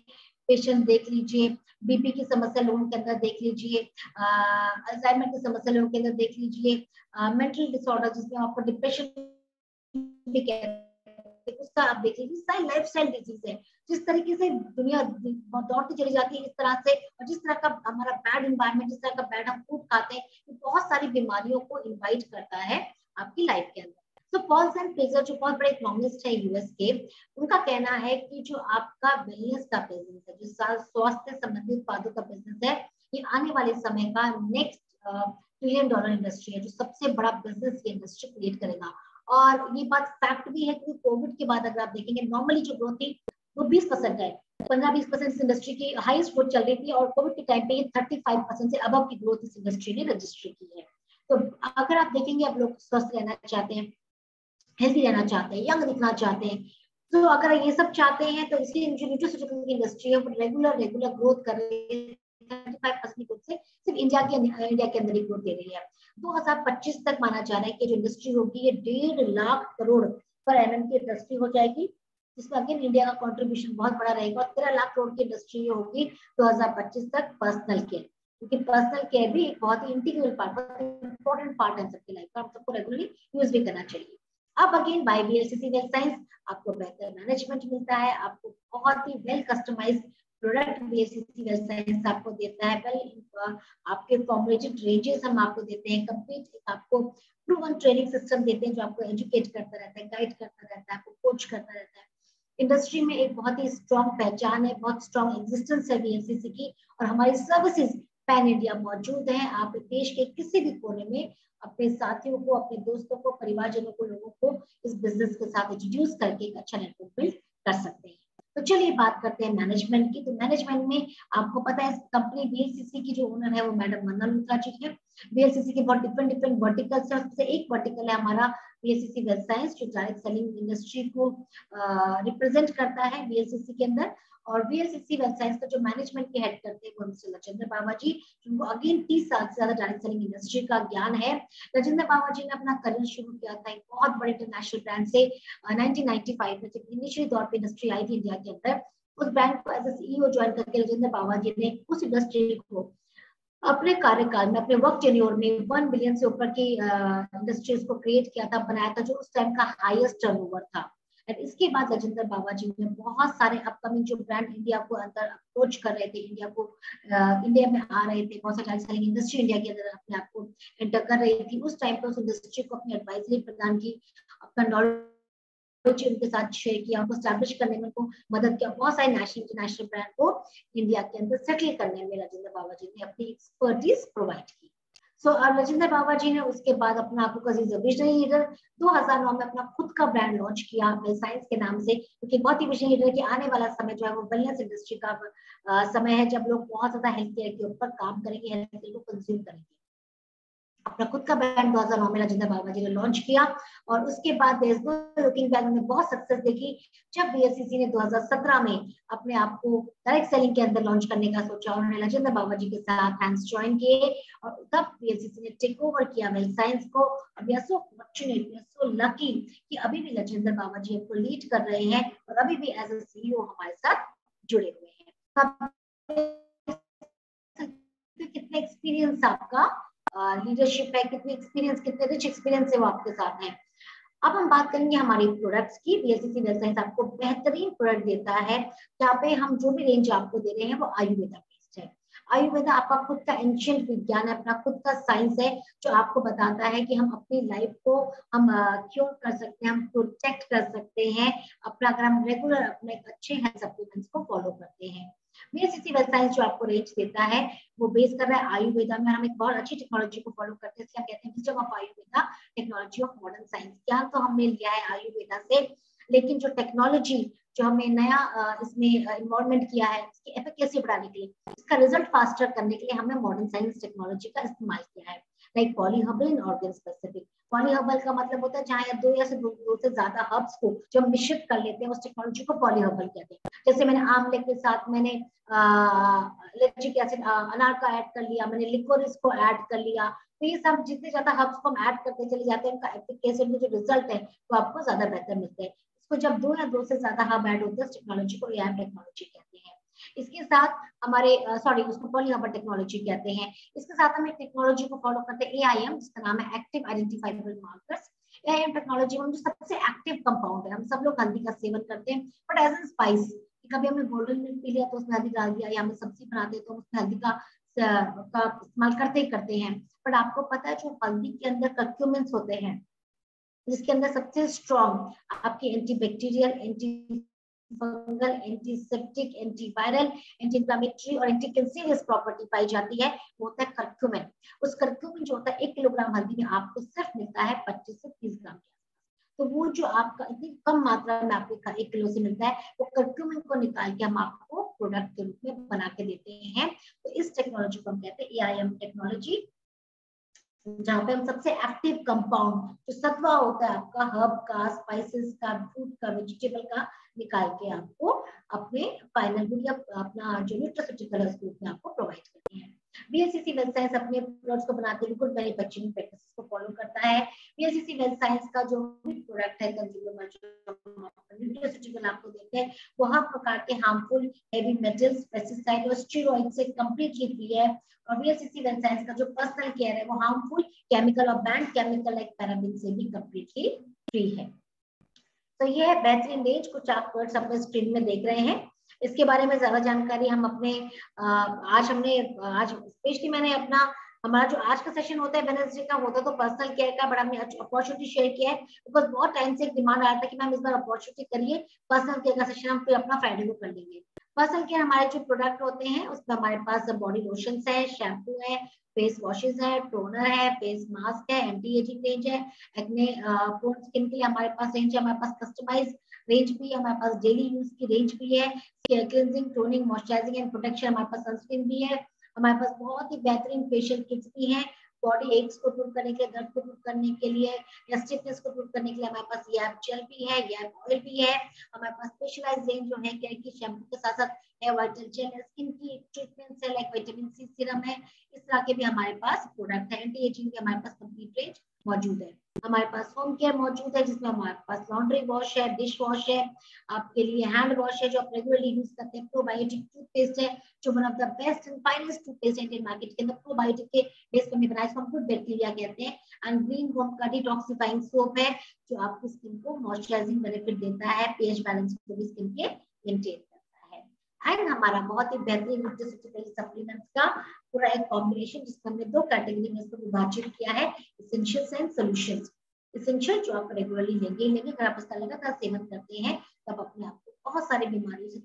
S1: पेशेंट देख लीजिए, बीपी की समस्या लोगों के अंदर देख लीजिए, अल्जाइमर की समस्या लोगों के अंदर देख लीजिए, मेंटल डिसऑर्डर जिसमें आपको डिप्रेशन भी कहते हैं, उसका आप देख लीजिए। सारी लाइफस्टाइल डिजीज है। जिस तरीके से दुनिया दौड़ती चली जाती है, इस तरह से, और जिस तरह का हमारा बैड एनवायरनमेंट, जिस तरह का बैड हम फूड खाते हैं, बहुत सारी बीमारियों को इनवाइट करता है आपकी लाइफ के अंदर। तो पॉल्स एंड फ्रेजर जो बहुत बड़े इकोनॉमिस्ट है यूएस के, उनका कहना है कि जो आपका वेलनेस का बिजनेस है, जो स्वास्थ्य संबंधित उत्पादों का बिजनेस है, ये आने वाले समय का नेक्स्ट $1 ट्रिलियन इंडस्ट्री है, जो सबसे बड़ा बिजनेस की इंडस्ट्री क्रिएट करेगा। और ये बात फैक्ट भी है, क्योंकि कोविड के बाद अगर आप देखेंगे, नॉर्मली जो ग्रोथ थी वो 20% है, 15-20% इस इंडस्ट्री की हाईएस्ट ग्रोथ चल रही थी, और कोविड के टाइम पे ये 35% से अबव की ग्रोथ इस इंडस्ट्री ने रजिस्टर की है। तो अगर आप देखेंगे, अब लोग स्वस्थ रहना चाहते हैं, हेल्दी रहना चाहते हैं, यंग दिखना चाहते हैं, तो अगर ये सब चाहते हैं, तो इसलिए जो न्यूट्रिशन की इंडस्ट्री है वो रेगुलर ग्रोथ कर रही है। 35% ग्रोथ से सिर्फ इंडिया के अंदर ही ग्रोथ दे रही है। 2025 तक माना जा रहा है कि जो इंडस्ट्री होगी, ये 1.5 लाख करोड़ पर एनएम की इंडस्ट्री हो जाएगी, जिसमें अगेन इंडिया का कंट्रीब्यूशन बहुत बड़ा रहेगा। और 13 लाख करोड़ की इंडस्ट्री होगी 2025 तक पर्सनल केयर, क्योंकि पर्सनल केयर भी एक बहुत ही इंटीग्रल पार्ट, बहुत इंपॉर्टेंट पार्ट है सबकी लाइफ का, हम सबको रेगुलरली यूज भी करना चाहिए। अब again by BLCC well science आपको बेहतर मैनेजमेंट मिलता है, आपको बहुत ही well customised product BLCC well science आपको देता है। वेल आपके फॉर्मुलेटेड रेंजेस हम आपको देते हैं, कंप्लीट आपको प्रूवन ट्रेनिंग सिस्टम देते हैं, जो आपको एजुकेट करता रहता है, गाइड करता रहता है, आपको कोच करता रहता है। इंडस्ट्री में एक बहुत ही स्ट्रॉन्ग पहचान है, बहुत स्ट्रॉन्ग एग्जिस्टेंस है बीएलसीसी की, और हमारी सर्विसेज पैन इंडिया मौजूद है। आप देश के किसी भी कोने में अपने साथियों को, अपने दोस्तों को, परिवारजनों को, लोगों को इस बिजनेस के साथ इंट्रोड्यूस करके एक अच्छा नेटवर्क बिल्ड कर सकते हैं। तो चलिए बात करते हैं मैनेजमेंट की। तो मैनेजमेंट में आपको पता है, कंपनी बीएलसीसी की जो ओनर है वो मैडम वंदना लुथरा जी है। बीएलसीसी के बहुत डिफरेंट वर्टिकल्स है, उससे एक वर्टिकल है हमारा बीएलसीसी वेल साइंस, जो डायरेक्ट सेलिंग इंडस्ट्री को रिप्रेजेंट करता है बीएलसीसी के अंदर। और बीएलसीसी वेल साइंस का जो मैनेजमेंट के हेड करते हैं वो मिस्टर राजेंद्र बाबा जी, जिनको अगेन 30 साल से ज्यादा डायरेक्ट सेलिंग इंडस्ट्री का ज्ञान है। राजेंद्र बाबा जी ने अपना करियर शुरू किया था एक बहुत बड़े इंटरनेशनल ब्रांड से 1995 में, जब इनिशियली दौर पे इंडस्ट्री आई थी इंडिया के अंदर। उस ब्रांड को एज ए सीईओ ज्वाइन करके राजेंद्र बाबा जी ने उस इंडस्ट्री को अपने कार्यकाल में, अपने वर्क टेन्योर में 1 बिलियन से ऊपर की इंडस्ट्रीज को क्रिएट किया था, बनाया था, जो उस टाइम का हाईएस्ट टर्नओवर था। और इसके बाद राजेंद्र बाबा जी ने बहुत सारे अपकमिंग जो ब्रांड इंडिया को अंदर अप्रोच कर रहे थे, इंडिया में आ रहे थे, बहुत सारी सेलिंग इंडस्ट्री इंडिया के अंदर अपने आप को एंटर कर रही थी। उस टाइम पर उस इंडस्ट्री को अपनी एडवाइजरी प्रदान की, अपना नॉलेज उनके साथ शेयर किया, उनको स्टैब्लिश करने में उनको मदद किया, बहुत सारे नेशनल इंटरनेशनल ब्रांड को इंडिया के अंदर सेटल करने में राजेंद्र बाबा जी ने अपनी एक्सपर्टीज प्रोवाइड की। सो राजेंद्र बाबा जी ने उसके बाद अपना आपको का विजनरी लीडर 2009 में अपना खुद का ब्रांड लॉन्च किया वेलसाइंस के नाम से, क्योंकि बहुत ही विजनरी लीडर कि आने वाला समय जो है वो वेलनेस इंडस्ट्री का समय है, जब लोग बहुत ज्यादा हेल्थ केयर के ऊपर काम करेंगे, हेल्थ केयर को कंज्यूम करेंगे। अपना खुद का ब्रांड 2009 में राजेंद्र बाबा जी ने लॉन्च किया और उसके बाद लुकिंग बैक में बहुत सक्सेस देखी। जब बीएससीसी ने 2017 में अपने आप को डायरेक्ट सेलिंग के अंदर लॉन्च करने का सोचा, उन्होंने राजेंद्र बाबा जी के साथ हैंड्स ज्वाइन किए और तब बीएससीसी ने टेक ओवर किया वेलसाइंस को। और we are so fortunate, we are so lucky कि अभी भी राजेंद्र बाबा जी आपको लीड कर रहे हैं और अभी भी एज अ सीईओ हमारे साथ जुड़े हुए हैं। कितने एक्सपीरियंस आपका लीडरशिप है, कितने एक्सपीरियंस, कितने रिच एक्सपीरियंस है वो आपके साथ है। अब हम बात करेंगे हमारी प्रोडक्ट्स की। बीएससीसी वेलसाइंस आपको बेहतरीन प्रोडक्ट देता है, जहाँ पे हम जो भी रेंज आपको दे रहे हैं वो आयुर्वेदा बेस्ड है। आयुर्वेदा आपका खुद का एंशिएंट विज्ञान है, अपना खुद का साइंस है, जो आपको बताता है कि हम अपनी लाइफ को हम क्योर कर सकते हैं, हम प्रोटेक्ट कर सकते हैं अपना, अगर हम रेगुलर अपने अच्छे हेल्थ सप्लीमेंट्स को फॉलो करते हैं। बीएससीसी वेलसाइंस जो आपको रेंज देता है वो बेस कर रहा है आयुर्वेदा में। हम एक बहुत अच्छी टेक्नोलॉजी को फॉलो करते हैं, इसलिए कहते हैं wisdom of Ayurveda, technology of modern science. ज्ञान तो हमने लिया है आयुर्वेदा से, लेकिन जो टेक्नोलॉजी जो हमने नया इसमें इन्वॉल्वमेंट किया है, इसकी एफिकेसी बढ़ाने के लिए, इसका रिजल्ट फास्टर करने के लिए हमने मॉडर्न साइंस टेक्नोलॉजी का इस्तेमाल किया है। लाइक पॉलीहर्बल इन ऑर्गन स्पेसिफिक। पॉलीहर्बल का मतलब होता है जहाँ या दो से ज्यादा हर्ब्स को जब मिश्रित कर लेते हैं, उस टेक्नोलॉजी को पॉलीहर्बल कहते हैं। जैसे मैंने आंवले के साथ मैंने इलेक्ट्रिक एसिड अनार का ऐड कर लिया, मैंने लिकोरिस को ऐड कर लिया, तो ये सब जितने ज्यादा हर्ब्स को हम ऐड करते चले जाते हैं, उनका एफिकेसी में जो रिजल्ट है वो आपको ज्यादा बेहतर मिलते हैं। इसको जब दो से ज्यादा हर्ब ऐड होते हैं, इस टेक्नोलॉजी को एआई टेक्नोलॉजी कहते हैं। इसके साथ हमारे उसको पॉलीहर्बल टेक्नोलॉजी कहते हैं। इसके साथ हम एक टेक्नोलॉजी को फॉलो करते हैं एआईएम, जिसका नाम है active identifiable markers. AIM technology में जो सबसे एक्टिव कंपाउंड है, हम सब लोग हल्दी का सेवन करते हैं बट एज ए स्पाइस, कभी हमने गोल्डन मिल्क पी लिया तो उसमें हल्दी डाल दिया, या हम सब्जी बनाते हैं तो उसमें हल्दी का इस्तेमाल करते ही करते हैं। बट आपको पता है जो हल्दी के अंदर कर्क्यूमिन्स होते हैं, जिसके अंदर सबसे स्ट्रॉन्ग आपकी antibacterial, anti fungal, antiseptic, antiviral, anti inflammatory और एंटी कैंसरियस प्रॉपर्टी पाई जाती है, वो होता है कर्क्यूमिन। उस कर्क्यूमिन जो होता है 1 किलोग्राम हल्दी में आपको सिर्फ मिलता है 25 से 30 ग्राम। तो वो जो आपका इतनी कम मात्रा में आपको 1 किलो से मिलता है, वो कर्क्यूमिन को निकाल के हम आपको प्रोडक्ट के रूप में बना के देते हैं। तो इस टेक्नोलॉजी को हम कहते हैं एआईएम टेक्नोलॉजी, जहाँ पे हम सबसे एक्टिव कंपाउंड जो सत्वा होता है आपका हर्ब का, स्पाइसेस का, फ्रूट का, वेजिटेबल का, निकाल के आपको अपने फाइनल गुड या अपना जो न्यूट्रास्यूटिकल है उसके रूप में आपको प्रोवाइड करते हैं। बीएससीसी वेलसाइंस अपने प्रोडक्ट्स को बनाते हुए गुड मैन्युफैक्चरिंग प्रैक्टिसेस को फॉलो करता है। बीएससीसी वेलसाइंस का जो भी प्रोडक्ट है कंज्यूमर न्यूट्रास्यूटिकल आपको देते हैं, वो हर प्रकार के हार्मफुल हेवी मेटल्स, पेस्टिसाइड और स्टेरॉइड से कंप्लीटली फ्री है। और बीएससीसी वेलसाइंस का जो पर्सनल केयर है वो हार्मफुल केमिकल और बैंड केमिकल लाइक पैराबिन से भी कंप्लीटली फ्री है। तो ये है बेहतरीन रेंज, कुछ आप वर्ड्स अपने स्क्रीन में देख रहे हैं। इसके बारे में ज्यादा जानकारी हम अपने आज स्पेशली मैंने अपना हमारा जो आज का सेशन होता है वेडनेसडे का, होता तो पर्सनल केयर का, बड़ा हमने अपॉर्चुनिटी शेयर किया है बिकॉज बहुत टाइम से एक डिमांड आ रहा था कि मैम इस बार अपॉर्चुनिटी करिए पर्सनल केयर का सेशन, हम फिर अपना फ्राइडे को कर लेंगे। पर्सनल केयर हमारे जो प्रोडक्ट होते हैं उसमें हमारे पास बॉडी लोशन है, शैम्पू है, फेस वॉशेज है, टोनर है, फेस मास्क है, एंटी एजिंग रेंज है, एक्ने प्रोन स्किन के लिए हमारे पास रेंज है, हमारे पास कस्टमाइज रेंज भी है, हमारे पास डेली यूज की रेंज भी है, cleansing, toning, moisturising and protection, हमारे पास सनस्क्रीन भी है, हमारे पास बहुत ही बेहतरीन फेशियल किट्स भी हैं, बॉडी एक्स को दूर करने के लिए, दर्द को दूर करने के लिए या स्टिफनेस को दूर करने के लिए हमारे पास यैप जेल भी है, यैप ऑयल भी है, हमारे पास स्पेशलाइज्ड रेंज जो है क्या कि शैम्पू के साथ साथ हेयर वाइटल जेल है, स्किन की ट्रीटमेंट है लाइक विटामिन सी सीरम है, इस तरह के भी हमारे पास प्रोडक्ट है। एंटी एजिंग के हमारे पास कंप्लीट रेंज मौजूद है। हमारे पास होम केयर मौजूद है जिसमें हमारे पास लॉन्ड्री वॉश है, डिश वॉश है, आपके लिए हैंड वॉश है जो आप रेगुलरली यूज करते हैं, प्रोबायोटिक टूथपेस्ट है जो one of the best and finest toothpaste है मार्केट के अंदर, प्रोबायोटिक के बेस पर बनाया, इसको हम गुड बैक्टीरिया कहते हैं। एंड ग्रीन होम का डिटॉक्सिफाइंग सोप है जो आपकी स्किन को मॉइस्चराइजिंग बेनिफिट देता है, पीएच बैलेंस को भी स्किन के मेंटेन करता है। एंड हमारा बहुत ही बेहतरीन न्यूट्रास्यूटिकल सप्लीमेंट्स का पूरा एक कॉम्बिनेशन जिसमें हमने 2 कैटेगरी में इसको विभाजित किया है, एसेंशियल्स एंड सॉल्यूशंस। इसेंशियल जो आप रेगुलरली लेंगे। अगर आप इसका लगातार सेवन करते हैं तो आप अपने आप को बहुत सारी बीमारियों से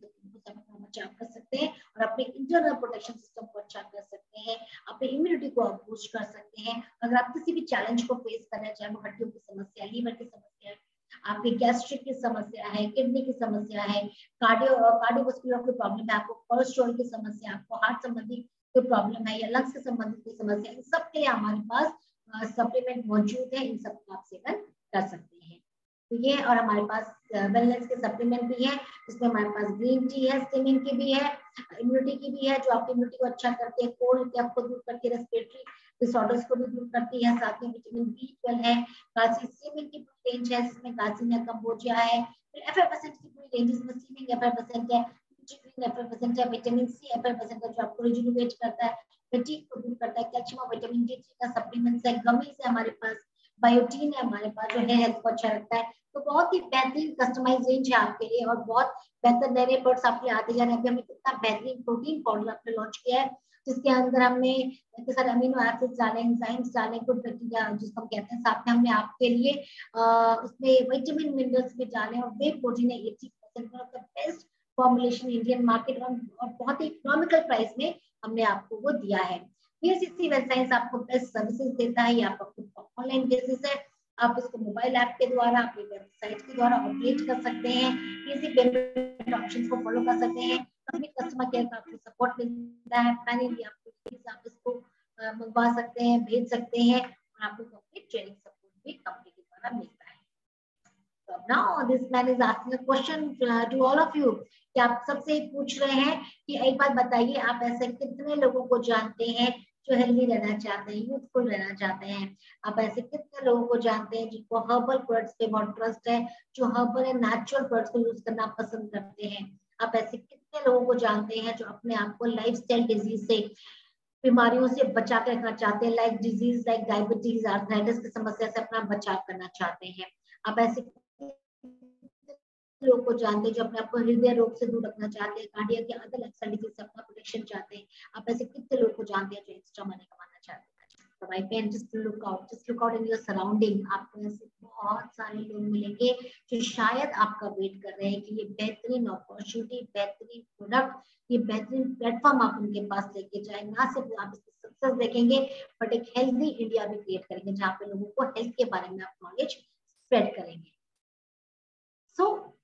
S1: अपना बचाव कर सकते हैं और अपने इंटरनल प्रोटेक्शन सिस्टम को अच्छा कर सकते हैं, अपने इम्यूनिटी को आप बूस्ट कर सकते हैं। अगर आप किसी भी चैलेंज को फेस कर रहे हैं, चाहे वो हड्डियों की समस्या, लीवर की समस्या है, आपकी गैस्ट्रिक की समस्या है, किडनी की समस्या है, कार्डियोवास्कुलर की प्रॉब्लम है, आपको कोलेस्ट्रॉल की समस्या, आपको हार्ट संबंधी कोई प्रॉब्लम है या लंग्स से संबंधित कोई समस्या, इन सब के लिए हमारे पास सप्लीमेंट मौजूद है। इन सब का आप सेवन कर सकते हैं। तो ये और हमारे पास वेलनेस के सप्लीमेंट भी है, जिसमें हमारे पास ग्रीन टी है, स्टिमिंग की भी है, इम्यूनिटी की भी है, जो आपकी इम्यूनिटी को अच्छा करती है, कोल्ड कफ को दूर करती है, रेस्पिरेटरी डिसऑर्डर्स को भी दूर करती है। साथ में विटामिन B12 है, काल्सी स्लिमिंग की पूरी रेंज है, जिसमें काल्सियम कंबोजिया है, फिर एफएफएसएन की पूरी रेंज, जिसमें स्लिमिंग एफएफएसएन है, एफएफएसएन है, विटामिन C एफएफएसएन है, जो आपको रिजुविनेट करता है, फटीग को दूर करता है, कैल्शियम और विटामिन D3 का सप्लीमेंट्स है, गमीज है हमारे पास, बायोटीन है हमारे पास, जो है हेल्थ को अच्छा रखता है। तो बहुत ही बेहतरीन कस्टमाइज रेंज है आपके लिए और बहुत बेहतर नए प्रोडक्ट्स आपके आते जा रहे हैं। हमने कितना बेहतरीन प्रोटीन पाउडर आपने लॉन्च किया है, जिसके अंदर हमने इतने सारे अमीनो एसिड्स डाले, एंजाइम्स डाले, गुड बैक्टीरिया जिसको हम कहते हैं, साथ में हमने आपके लिए उसमें विटामिन मिनरल्स भी डाले और वे प्रोटीन है 80% of the best formulation Indian market और बहुत ही इकोनॉमिकल प्राइस में हमने आपको वो दिया है। बीएससी वेबसाइट आपको बेस्ट सर्विसेज देता है, ये आपको ऑनलाइन बेसिस है, आप इसको मोबाइल ऐप के द्वारा, अपनी वेबसाइट के द्वारा ऑपरेट कर सकते हैं, इजी पेमेंट ऑप्शंस को फॉलो कर सकते हैं, अपनी कस्टमर केयर का आपको सपोर्ट मिलता है, पैनिंग आप इसको मंगवा सकते हैं, भेज सकते हैं और आपको कंप्लीट ट्रेनिंग सपोर्ट भी कंपनी के द्वारा मिलता है। So now this man is asking a question to all of you कि आप सबसे पूछ रहे हैं कि एक बात बताइए, आप ऐसे कितने लोगों को जानते हैं जो हेल्दी रहना चाहते हैं, यूथफुल रहना चाहते हैं? आप ऐसे कितने लोगों को जानते हैं जिनको हर्बल प्रोडक्ट्स पे बहुत ट्रस्ट है, जो हर्बल एंड नेचुरल प्रोडक्ट्स को यूज करना पसंद करते हैं? आप ऐसे कितने लोगों को जानते हैं जो अपने आप को लाइफस्टाइल डिजीज से, बीमारियों से बचा के रखना चाहते हैं, like disease like diabetes, arthritis की समस्या से अपना बचाव करना चाहते हैं? आप ऐसे लोगों को जानते हैं जो अपने आप को हृदय रोग से दूर रखना चाहते हैं, कार्डियक या अदर लाइफस्टाइल डिजीज से अपना प्रोटेक्शन चाहते हैं? आप ऐसे कितने लोगों को जानते हैं जो एक्स्ट्रा मनी कमाना चाहते हैं? तो my friend, just look out in your surrounding. आपको ऐसे बहुत सारे लोग मिलेंगे जो शायद आपका वेट कर रहे हैं कि ये बेहतरीन अपॉर्चुनिटी, बेहतरीन प्रोडक्ट, ये बेहतरीन प्लेटफॉर्म आप उनके पास लेके जाए। ना सिर्फ आप इसकी सक्सेस देखेंगे बट एक हेल्दी इंडिया भी क्रिएट करेंगे, जहाँ पे लोगों को हेल्थ के बारे में आप नॉलेज स्प्रेड करेंगे।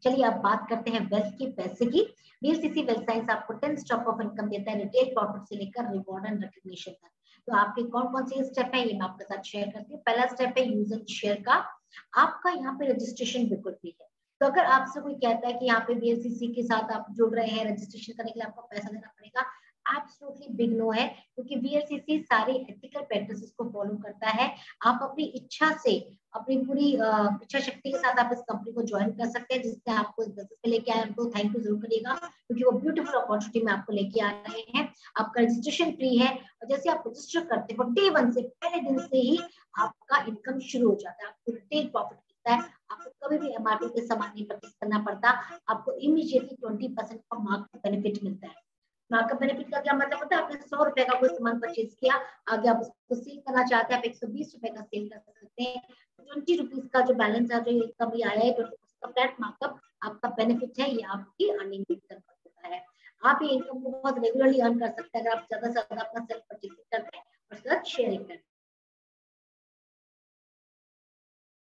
S1: चलिए अब बात करते हैं वेल्थ की, पैसे की। बीएलसीसी वेल्थ साइंस आपको 10 स्टेप ऑफ इनकम देता है, रिटेल प्रॉफिट से लेकर रिवॉर्ड एंड रिकॉग्निशन तक। तो आपके कौन कौन से स्टेप है, ये मैं आपके साथ शेयर करती हूँ। पहला स्टेप है यूज एंड शेयर का। आपका यहाँ पे रजिस्ट्रेशन बिल्कुल फ्री है। तो अगर आपसे कोई कहता है कि यहाँ पे बीएलसीसी के साथ आप जुड़ रहे हैं, रजिस्ट्रेशन करने के लिए आपको पैसा देना पड़ेगा, एब्सोल्युटली बिग नो है, क्योंकि बीएलसीसी सारी एथिकल प्रैक्टिसेस को फॉलो करता है। आप अपनी इच्छा से, अपनी पूरी इच्छा शक्ति के साथ आप इस कंपनी को ज्वाइन कर सकते हैं, जिससे आपको इस बिजनेस में लेके आए उनको थैंक यू जरूर करिएगा, क्योंकि वो ब्यूटीफुल अपॉर्चुनिटी में आपको लेके आ रहे हैं। आपका रजिस्ट्रेशन फ्री है और जैसे आप रजिस्टर करते हो डे 1 से, पहले दिन से ही आपका इनकम शुरू हो जाता है, आपको रिटेल प्रॉफिट मिलता है, आपको कभी भी एमआरपी के सामान नहीं परचेज करना पड़ता, आपको इमीडिएटली 20% का मार्केट बेनिफिट मिलता है। मार्कअप बेनिफिट का क्या मतलब होता है? आपने 100 रुपए का कोई सामान परचेज किया, आगे आप उसको सेल करना चाहते हैं, आप 120 रुपए का सेल कर सकते हैं। 20 रुपीज का जो बैलेंस है, जो कभी आया है, 20 का फ्लैट मार्कअप आपका बेनिफिट है, ये आपकी अर्निंग होता है। आप ये इनकम को बहुत रेगुलरली अर्न कर सकते हैं अगर आप ज्यादा से ज्यादा अपना सेल्फ परचेजिंग करते हैं और साथ शेयरिंग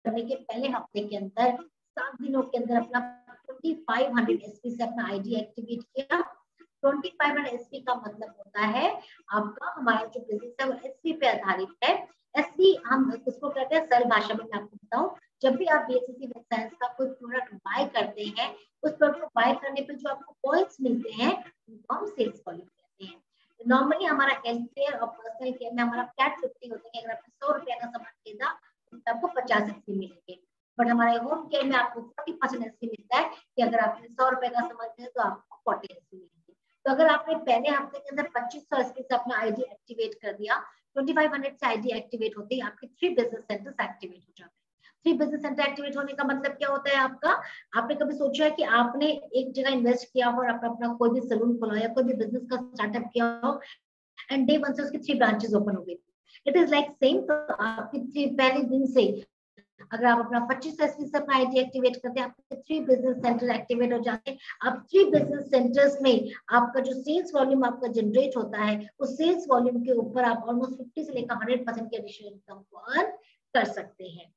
S1: करने के पहले हफ्ते के अंदर 7 दिनों के अंदर अपना 2500 एसपी से अपना आईडी एक्टिवेट किया। 2500 एसपी का मतलब होता है आपका, हमारा जो बिजनेस है वो एसपी पे आधारित है। एसपी हम इसको कहते हैं, सरल भाषा में मैं आपको बताऊं, जब भी आप बीएससी वेब साइंस का कोई प्रोडक्ट बाय करते हैं, उस प्रोडक्ट को बाय करने पे जो आपको पॉइंट्स मिलते हैं उनको हम सेल्स पॉइंट कहते हैं। नॉर्मली हमारा हेल्थ केयर और पर्सनल केयर में हमारा फ्लैट 50 होता है, अगर आपने 100 रुपया का सामान खरीदा तो आपको 50 एसपी मिलेंगे। बट हमारे होम केयर में आपको 40% एसपी मिलता है, कि अगर आपने 100 रुपए का सामान खरीदा तो आपको 40 एसपी मिलेंगे। तो अगर आपने पहले हफ्ते के अंदर 2500 एसपी से अपना आईडी एक्टिवेट कर दिया, 2500 से आईडी एक्टिवेट होते ही आपके 3 बिजनेस सेंटर्स एक्टिवेट हो जाते हैं। 3 बिजनेस सेंटर एक्टिवेट होने का मतलब क्या होता है आपका? आपने कभी सोचा है कि आपने एक जगह इन्वेस्ट किया हो और अपना कोई भी सलून खोला या कोई भी बिजनेस का स्टार्टअप किया हो एंड डे 1 से उसकी 3 ब्रांचेस ओपन हो गई? It is like same. तो आपकी पहले दिन से अगर आप अपना 25 एसवी से अपना आईडी एक्टिवेट करते हैं, आपके 3 बिजनेस सेंटर एक्टिवेट हो जाते हैं। अब 3 बिजनेस सेंटर्स में आपका जो सेल्स वॉल्यूम आपका जनरेट होता है, उस सेल्स वॉल्यूम के ऊपर आप ऑलमोस्ट 50 से लेकर 100% की एडिशनल इनकम को अर्न कर सकते हैं।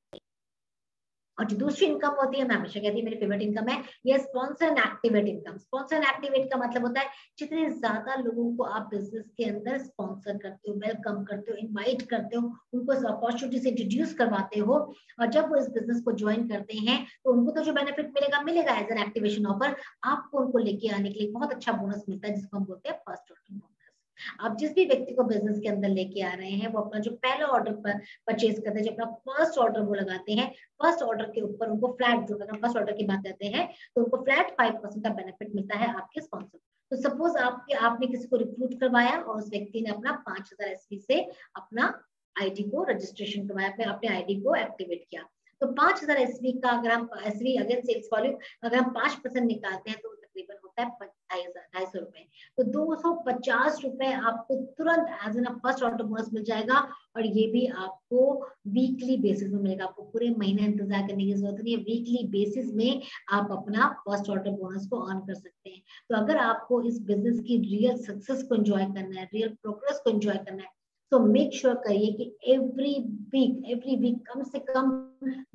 S1: और जो दूसरी इनकम होती है, मैं हमेशा कहती हूँ मेरी फेवरेट इनकम है, ये sponsor and activate income. Sponsor and activate का मतलब होता है जितने ज्यादा लोगों को आप बिजनेस के अंदर स्पॉन्सर करते हो, वेलकम करते हो, इनवाइट करते हो, उनको इस अपॉर्चुनिटी से इंट्रोड्यूस करवाते हो, और जब वो इस बिजनेस को ज्वाइन करते हैं तो उनको तो जो बेनिफिट मिलेगा एज एन एक्टिवेशन ऑफर। आपको उनको लेके आने के लिए बहुत अच्छा बोनस मिलता है, जिसको हम बोलते हैं फर्स्ट ऑर्डर बोनस। आप जिस भी व्यक्ति को बिजनेस के अंदर लेके आ रहे हैं, वो अपना जो पहला ऑर्डर पर परचेज करते हैं, जो अपना फर्स्ट ऑर्डर वो लगाते हैं, फर्स्ट ऑर्डर के ऊपर उनको फ्लैट, जो अगर फर्स्ट ऑर्डर की बात करते हैं तो उनको फ्लैट 5% का बेनिफिट मिलता है आपके स्पॉन्सर। तो सपोज आपने किसी को रिक्रूट करवाया और उस व्यक्ति ने अपना 5000 एसपी से अपना आईडी को रजिस्ट्रेशन करवाया, अपने आईडी को एक्टिवेट किया, तो 5000 एसवी का अगर हम एसवी अगेन सेल्स वॉल्यूम अगर हम 5% निकालते हैं तो तकरीबन होता है 250 रुपए। तो 250 रुपए आपको तुरंत as an first order bonus मिल जाएगा, और ये भी आपको वीकली बेसिस में मिलेगा। आपको पूरे महीने इंतजार करने की जरूरत नहीं है, वीकली बेसिस में आप अपना फर्स्ट ऑर्डर बोनस को अर्न कर सकते हैं। तो अगर आपको इस बिजनेस की रियल सक्सेस को एंजॉय करना है, रियल प्रोग्रेस को एंजॉय करना है, तो मेक श्योर करिए कि एवरी वीक कम से कम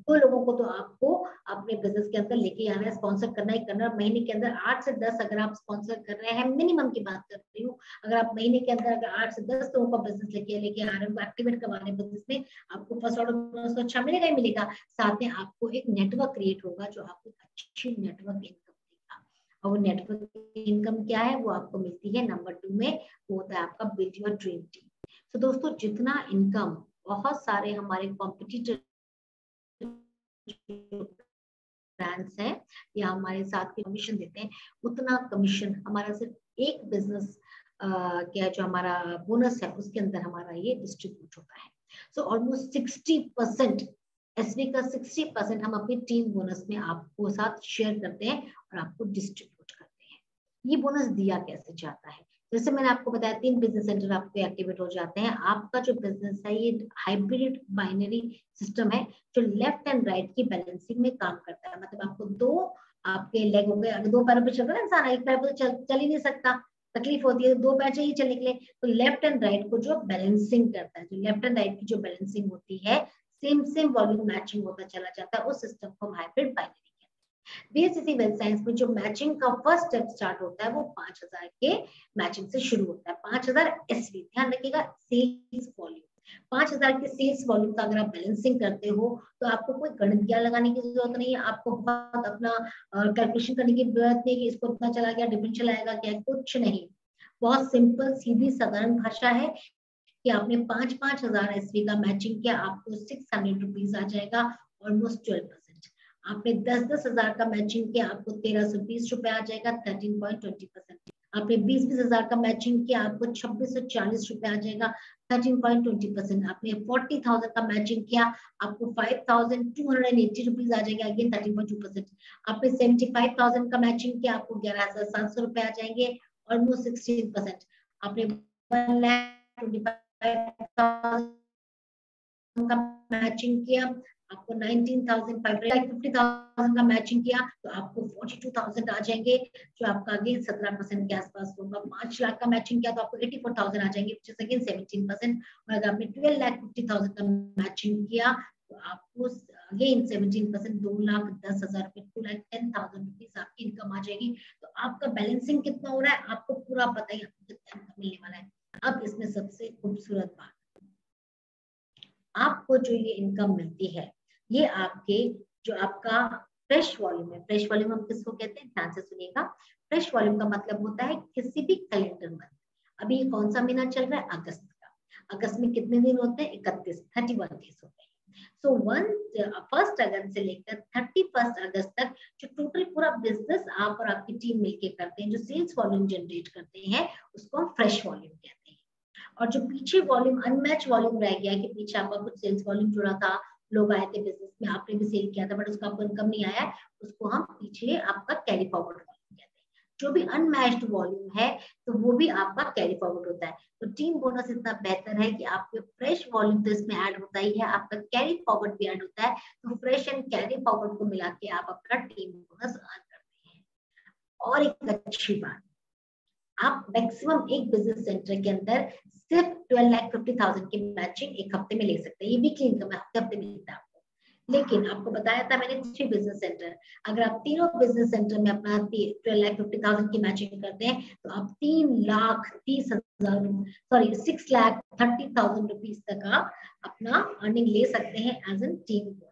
S1: 2 लोगों को तो आपको अपने बिजनेस के अंदर लेके आना है, स्पॉन्सर करना ही करना है। महीने के अंदर 8 से 10 अगर आप स्पॉन्सर कर रहे हैं, मिनिमम की बात कर रही हूँ, अगर आप महीने के अंदर अगर 8 से 10 लोगों का बिजनेस लेके आ रहे हैं, एक्टिवेट करवा रहे हैं बिजनेस में, आपको फर्स्ट ऑर्डर बोनस अच्छा मिलेगा ही मिलेगा। साथ में आपको एक नेटवर्क क्रिएट होगा जो आपको अच्छी नेटवर्क इनकम देगा। और वो नेटवर्क इनकम क्या है, वो आपको मिलती है नंबर 2 में, वो होता है आपका बिल्ड योर ड्रीम टीम। तो दोस्तों, जितना इनकम बहुत सारे हमारे कॉम्पिटिटर ब्रांड्स हैं या हमारे साथ के कमीशन देते हैं, उतना कमीशन हमारा सिर्फ एक बिजनेस क्या जो हमारा बोनस है उसके अंदर हमारा ये डिस्ट्रीब्यूट होता है। सो ऑलमोस्ट 60% एसवी का 60% हम अपनी टीम बोनस में आपको साथ शेयर करते हैं और आपको डिस्ट्रीब्यूट करते हैं। ये बोनस दिया कैसे जाता है? जैसे मैंने आपको बताया 3 बिजनेस सेंटर आपके एक्टिवेट हो जाते हैं। आपका जो बिजनेस है ये हाइब्रिड बाइनरी सिस्टम है जो लेफ्ट एंड राइट की बैलेंसिंग में काम करता है। मतलब आपको 2 आपके लेग हो गए, अगर 2 पैरों पे चल रहा है इंसान, एक पैर पे तो चल ही नहीं सकता, तकलीफ होती है, 2 पैर चाहिए चलने के लिए। तो लेफ्ट एंड राइट को जो बैलेंसिंग करता है, जो लेफ्ट एंड राइट की जो बैलेंसिंग होती है, सेम वॉल्यूम मैचिंग होता चला जाता है, उस सिस्टम को hybrid binary BSc wealth science में जो मैचिंग का फर्स्ट स्टेप स्टार्ट होता है वो 5000 के मैचिंग से शुरू होता है। 5000 एसवी, ध्यान रखिएगा, सेल्स वॉल्यूम। 5000 के सेल्स वॉल्यूम का अगर आप बैलेंसिंग करते हो तो आपको कोई गणित ज्ञान लगाने की जरूरत नहीं है, आपको बहुत अपना कैलकुलेशन करने की जरूरत नहीं कि इसको इतना चला गया, डिफरेंशियल आएगा क्या, कुछ नहीं। बहुत सिंपल सीधी साधारण भाषा है कि आपने 5,000 एसवी का मैचिंग किया, आपको 600 रुपीज आ जाएगा, ऑलमोस्ट 12%। आपने 10,000 का मैचिंग किया, आपको 1,320 रुपए आ जाएगा, 13.20%। आपने 20,000 का मैचिंग किया, आपको 2,640 रुपए आ जाएगा, 13.20%। आपने 40,000 का मैचिंग किया, आपको 5,280 रुपीज आ जाएगा, अगेन 13.2%। आपने 75,000 का मैचिंग किया, आपको 11,700 रुपए आ जाएंगे, ऑलमोस्ट 16%। आपने 1,25,000 का मैचिंग किया, आपको 19,550,000 का मैचिंग किया तो आपको 42,000 आ जाएंगे, जो आपका अगेन 17% के आसपास होगा। 5 लाख का मैचिंग किया तो आपको 84,000 आ जाएंगे, which is again 17%। और अगर आपने 12,50,000 का मैचिंग किया तो आपको अगेन 17%, 2,10,000 रुपए, 2,10,000 रुपीज आपकी इनकम आ जाएगी। तो आपका बैलेंसिंग कितना हो रहा है आपको पूरा पता ही, आपको कितना इनकम मिलने वाला है। अब इसमें सबसे खूबसूरत बात, आपको जो ये इनकम मिलती है ये आपके जो आपका फ्रेश वॉल्यूम है। फ्रेश वॉल्यूम हम किसको कहते हैं, ध्यान से सुनिएगा। फ्रेश वॉल्यूम का मतलब होता है किसी भी कैलेंडर मंथ, अभी कौन सा महीना चल रहा है, अगस्त का। अगस्त में कितने दिन होते हैं, 31 डेज होते हैं। सो 1 अगस्त से लेकर 31 अगस्त तक जो टोटल पूरा बिजनेस आप और आपकी टीम मिलके करते हैं, जो सेल्स वॉल्यूम जनरेट करते हैं, उसको हम फ्रेश वॉल्यूम कहते हैं। और जो पीछे वॉल्यूम अनमैच वॉल्यूम रह गया कि पीछे आपका कुछ सेल्स वॉल्यूम जुड़ा था, लोग आए थे बिजनेस में, आपने भी सेल किया था बट उसका आपको इनकम नहीं आया, उसको हम पीछे आपका कैरी फॉरवर्ड वॉल्यूम कहते हैं। जो भी अनमैच्ड वॉल्यूम है तो वो भी आपका कैरी फॉरवर्ड होता है। तो टीम बोनस इतना बेहतर है कि आपके फ्रेश वॉल्यूम तो इसमें ऐड होता ही है, आपका कैरी फॉरवर्ड भी ऐड होता है। तो फ्रेश एंड कैरी फॉरवर्ड को मिला के आप अपना टीम बोनस अर्न करते हैं। और एक अच्छी बात, आप मैक्सिमम एक बिजनेस सेंटर के अंदर सिर्फ 12,50,000 की मैचिंग एक हफ्ते में ले सकते हैं। ये वीकली इनकम है, हफ्ते हफ्ते मिलता है आपको। लेकिन आपको बताया था मैंने 3 बिजनेस सेंटर, अगर आप तीनों बिजनेस सेंटर में अपना 12,50,000 की मैचिंग करते हैं तो आप 3,30,000 सॉरी 6,30,000 रुपीज तक आप अपना अर्निंग ले सकते हैं एज एन टीम बोनस।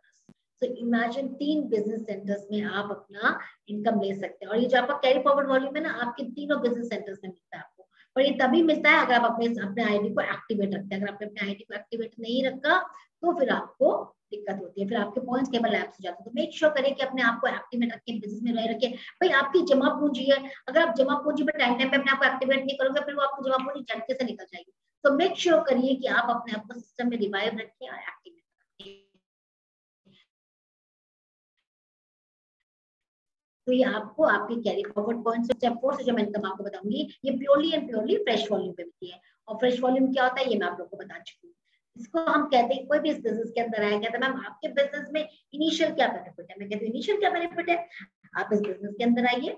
S1: तो इमेजिन 3 बिजनेस सेंटर्स में आप अपना इनकम ले सकते हैं। और ये जो आपका कैरी फॉरवर्ड वॉल्यूम है ना, आपके तीनों बिजनेस सेंटर्स में मिलता है आपको। और ये तभी मिलता है अगर आप अपने आईडी को एक्टिवेट रखते हैं। अगर आपने अपने आईडी को एक्टिवेट नहीं रखा तो फिर आपको दिक्कत होती है, फिर आपके पॉइंट्स केवल लैप्स हो जाते हैं। तो मेक श्योर करें कि अपने आप को एक्टिवेट रखें, बिजनेस में रह रखें। भाई आपकी जमा पूंजी है, अगर आप जमा पूंजी पर टाइम पे अपने आप को एक्टिवेट नहीं करोगे फिर वो आपको जमा पूंजी झटके से निकल जाएगी। तो मेक श्योर करिए कि आप अपने आप को सिस्टम में रिवाइव रखें और एक्टिवेट रखें। तो ये आपको आपके कैरी फॉरवर्ड पॉइंट स्टेप 4 से जो मैं इनकम आपको बताऊंगी, ये purely and purely fresh volume पे मिलती है। और फ्रेश वॉल्यूम क्या होता है ये मैं आप लोग को बता चुकी हूँ। इसको हम कहते हैं, कोई भी इस बिजनेस के अंदर आया कहता है मैम आपके बिजनेस में इनिशियल क्या बेनिफिट है। मैं कहती हूँ इनिशियल क्या बेनिफिट है, आप इस बिजनेस के अंदर आइए,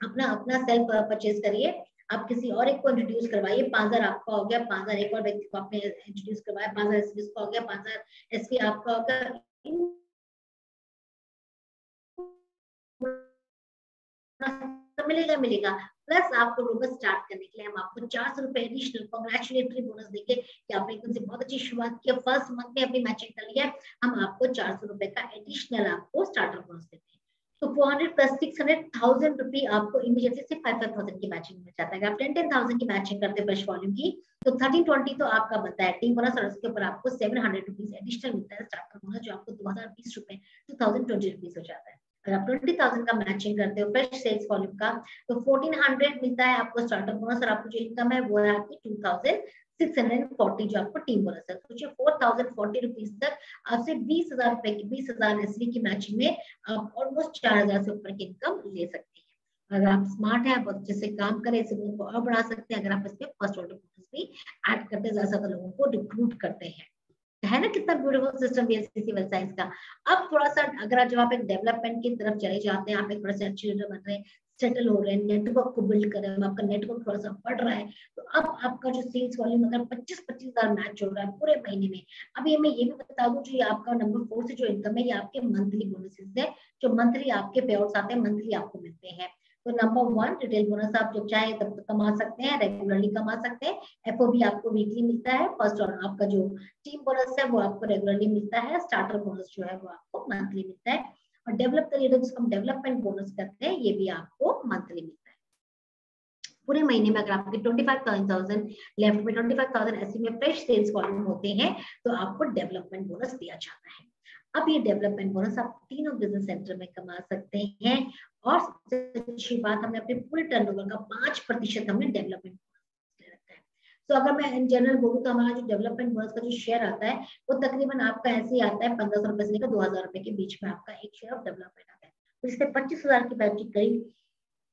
S1: अपना अपना सेल्फ परचेज करिए, आप किसी और एक को इंट्रोड्यूस करवाइए। 5,000 आपका हो गया, 5,000 एक और व्यक्ति को आपने इंट्रोड्यूस करवाया, 5,000 एसपी का हो गया, 5,000 एसपी आपका हो गया। मिलेगा मिलेगा। प्लस आपको रोबोट स्टार्ट करने के लिए हम आपको 400 रुपए एडिशनल कांग्रेचुलेटरी बोनस देंगे कि आपने एकदम से बहुत अच्छी शुरुआत की, फर्स्ट मंथ में अपनी मैचिंग कर लिया, हम आपको 400 रुपए का एडिशनल आपको स्टार्टर बोनस देते हैं। तो 400 प्लस 600,000 रुपी आपको इमीडिएटली से 5,000 की मैचिंग मिल जाता है। अगर आप 10,000 की मैचिंग करते हैं फ्रेश वॉल्यूम की तो 1320 तो आपका बनता है टीम बोनस, और उसके ऊपर आपको 700 रुपीज एडिशनल मिलता है स्टार्टर बोनस, जो आपको 2020 रुपए 2020 रुपीज हो जाता है। अगर आप 20,000 का मैचिंग करते हो फ्रेश सेल्स वॉल्यूम का तो 1400 मिलता है आपको स्टार्टर बोनस, और आपको जो इनकम है वो है आपकी 2,640 जो आपको टीम बोनस है। सोचिए 4,040 रुपीज तक आपसे 20,000 रुपए की 20,000 एसवी की मैचिंग में आप ऑलमोस्ट 4,000 से ऊपर की इनकम ले सकते हैं। अगर आप स्मार्ट है, बहुत अच्छे से काम करें, इसे को और बढ़ा सकते हैं अगर आप इसमें फर्स्ट ऑर्डर बोनस भी ऐड करते हैं, ज्यादा लोगों को रिक्रूट करते हैं। है ना कितना beautiful system BSC civil science का। अब थोड़ा सा अगर जब आप एक डेवलपमेंट की तरफ चले जाते हैं, आप एक थोड़ा सा अच्छे लीडर बन रहे हैं, सेटल हो रहे हैं, नेटवर्क को बिल्ड कर रहे हैं, आपका नेटवर्क थोड़ा सा बढ़ रहा है, तो अब आपका जो सेल्स वॉल्यूम अगर 25-25 हजार मैच हो रहा है पूरे महीने में। अब ये मैं ये भी बता दूं, जो ये आपका नंबर 4 से जो इनकम है ये आपके मंथली बोनसेस है, जो मंथली आपके पे आउट्स आते हैं, मंथली आपको मिलते हैं। तो नंबर 1 रिटेल बोनस आप जब चाहे तब तक कमा सकते हैं, रेगुलरली कमा सकते हैं। एफओबी आपको वीकली मिलता है। फर्स्ट और आपका जो टीम बोनस है वो आपको रेगुलरली मिलता है। स्टार्टर बोनस जो है वो आपको मंथली मिलता है। और डेवलप करिए जिसको हम डेवलपमेंट बोनस करते हैं, ये भी आपको मंथली मिलता है। पूरे महीने में अगर आपके 25,000 लेफ्ट में 25,000 ऐसे में फ्रेश सेल्स वॉल्यूम होते हैं तो आपको डेवलपमेंट बोनस दिया जाता है। अब ये डेवलपमेंट बोनस आप तीनों बिजनेस सेंटर में कमा सकते हैं। और सबसे अच्छी बात, हमने अपने पूरे टर्नओवर का 5% हमने डेवलपमेंट बोनस रखा है। तो अगर मैं इन जनरल बोलूँ तो हमारा जो डेवलपमेंट बोनस का जो शेयर आता है वो तकरीबन आपका ऐसे ही आता है 1,500 रुपए से लेकर 2,000 रुपए के बीच में आपका एक शेयर ऑफ डेवलपमेंट आता है। तो इससे 25,000 की बैच करीब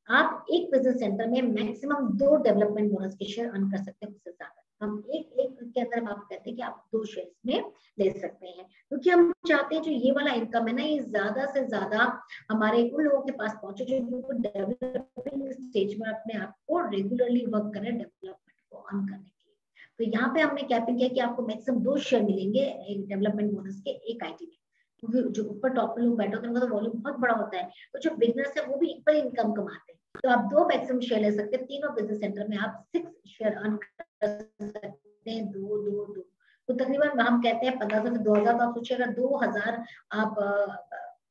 S1: आप एक बिजनेस सेंटर में मैक्सिमम 2 डेवलपमेंट बोनस के शेयर अर्न कर सकते हैं, उससे ज्यादा हम एक एक के अंदर हम आपको कहते हैं कि आप 2 शेयर्स में ले सकते हैं। क्योंकि हम चाहते हैं जो ये वाला इनकम है ना, ये ज्यादा से ज्यादा हमारे उन लोगों के पास पहुंचे जो डेवलपिंग स्टेज में अपने आप को रेगुलरली वर्क करें डेवलपमेंट को अर्न करने के लिए। तो यहाँ पे हमने कैपिंग किया कि आपको मैक्सिमम 2 शेयर मिलेंगे एक डेवलपमेंट बोनस के एक आईटी में, क्योंकि जो ऊपर टॉप पे लोग बैठे होते हैं उनका तो वॉल्यूम बहुत बड़ा होता है, तो जो बिजनेस है वो भी इक्वल इनकम कमाते हैं। तो आप 2 मैक्सिमम शेयर ले सकते हैं। तीनों बिजनेस सेंटर में आप 6 शेयर अर्न कर सकते हैं, 2 तो तकरीबन हम कहते हैं 1,500 से 2,000। तो आप सोचिए अगर 2,000 आप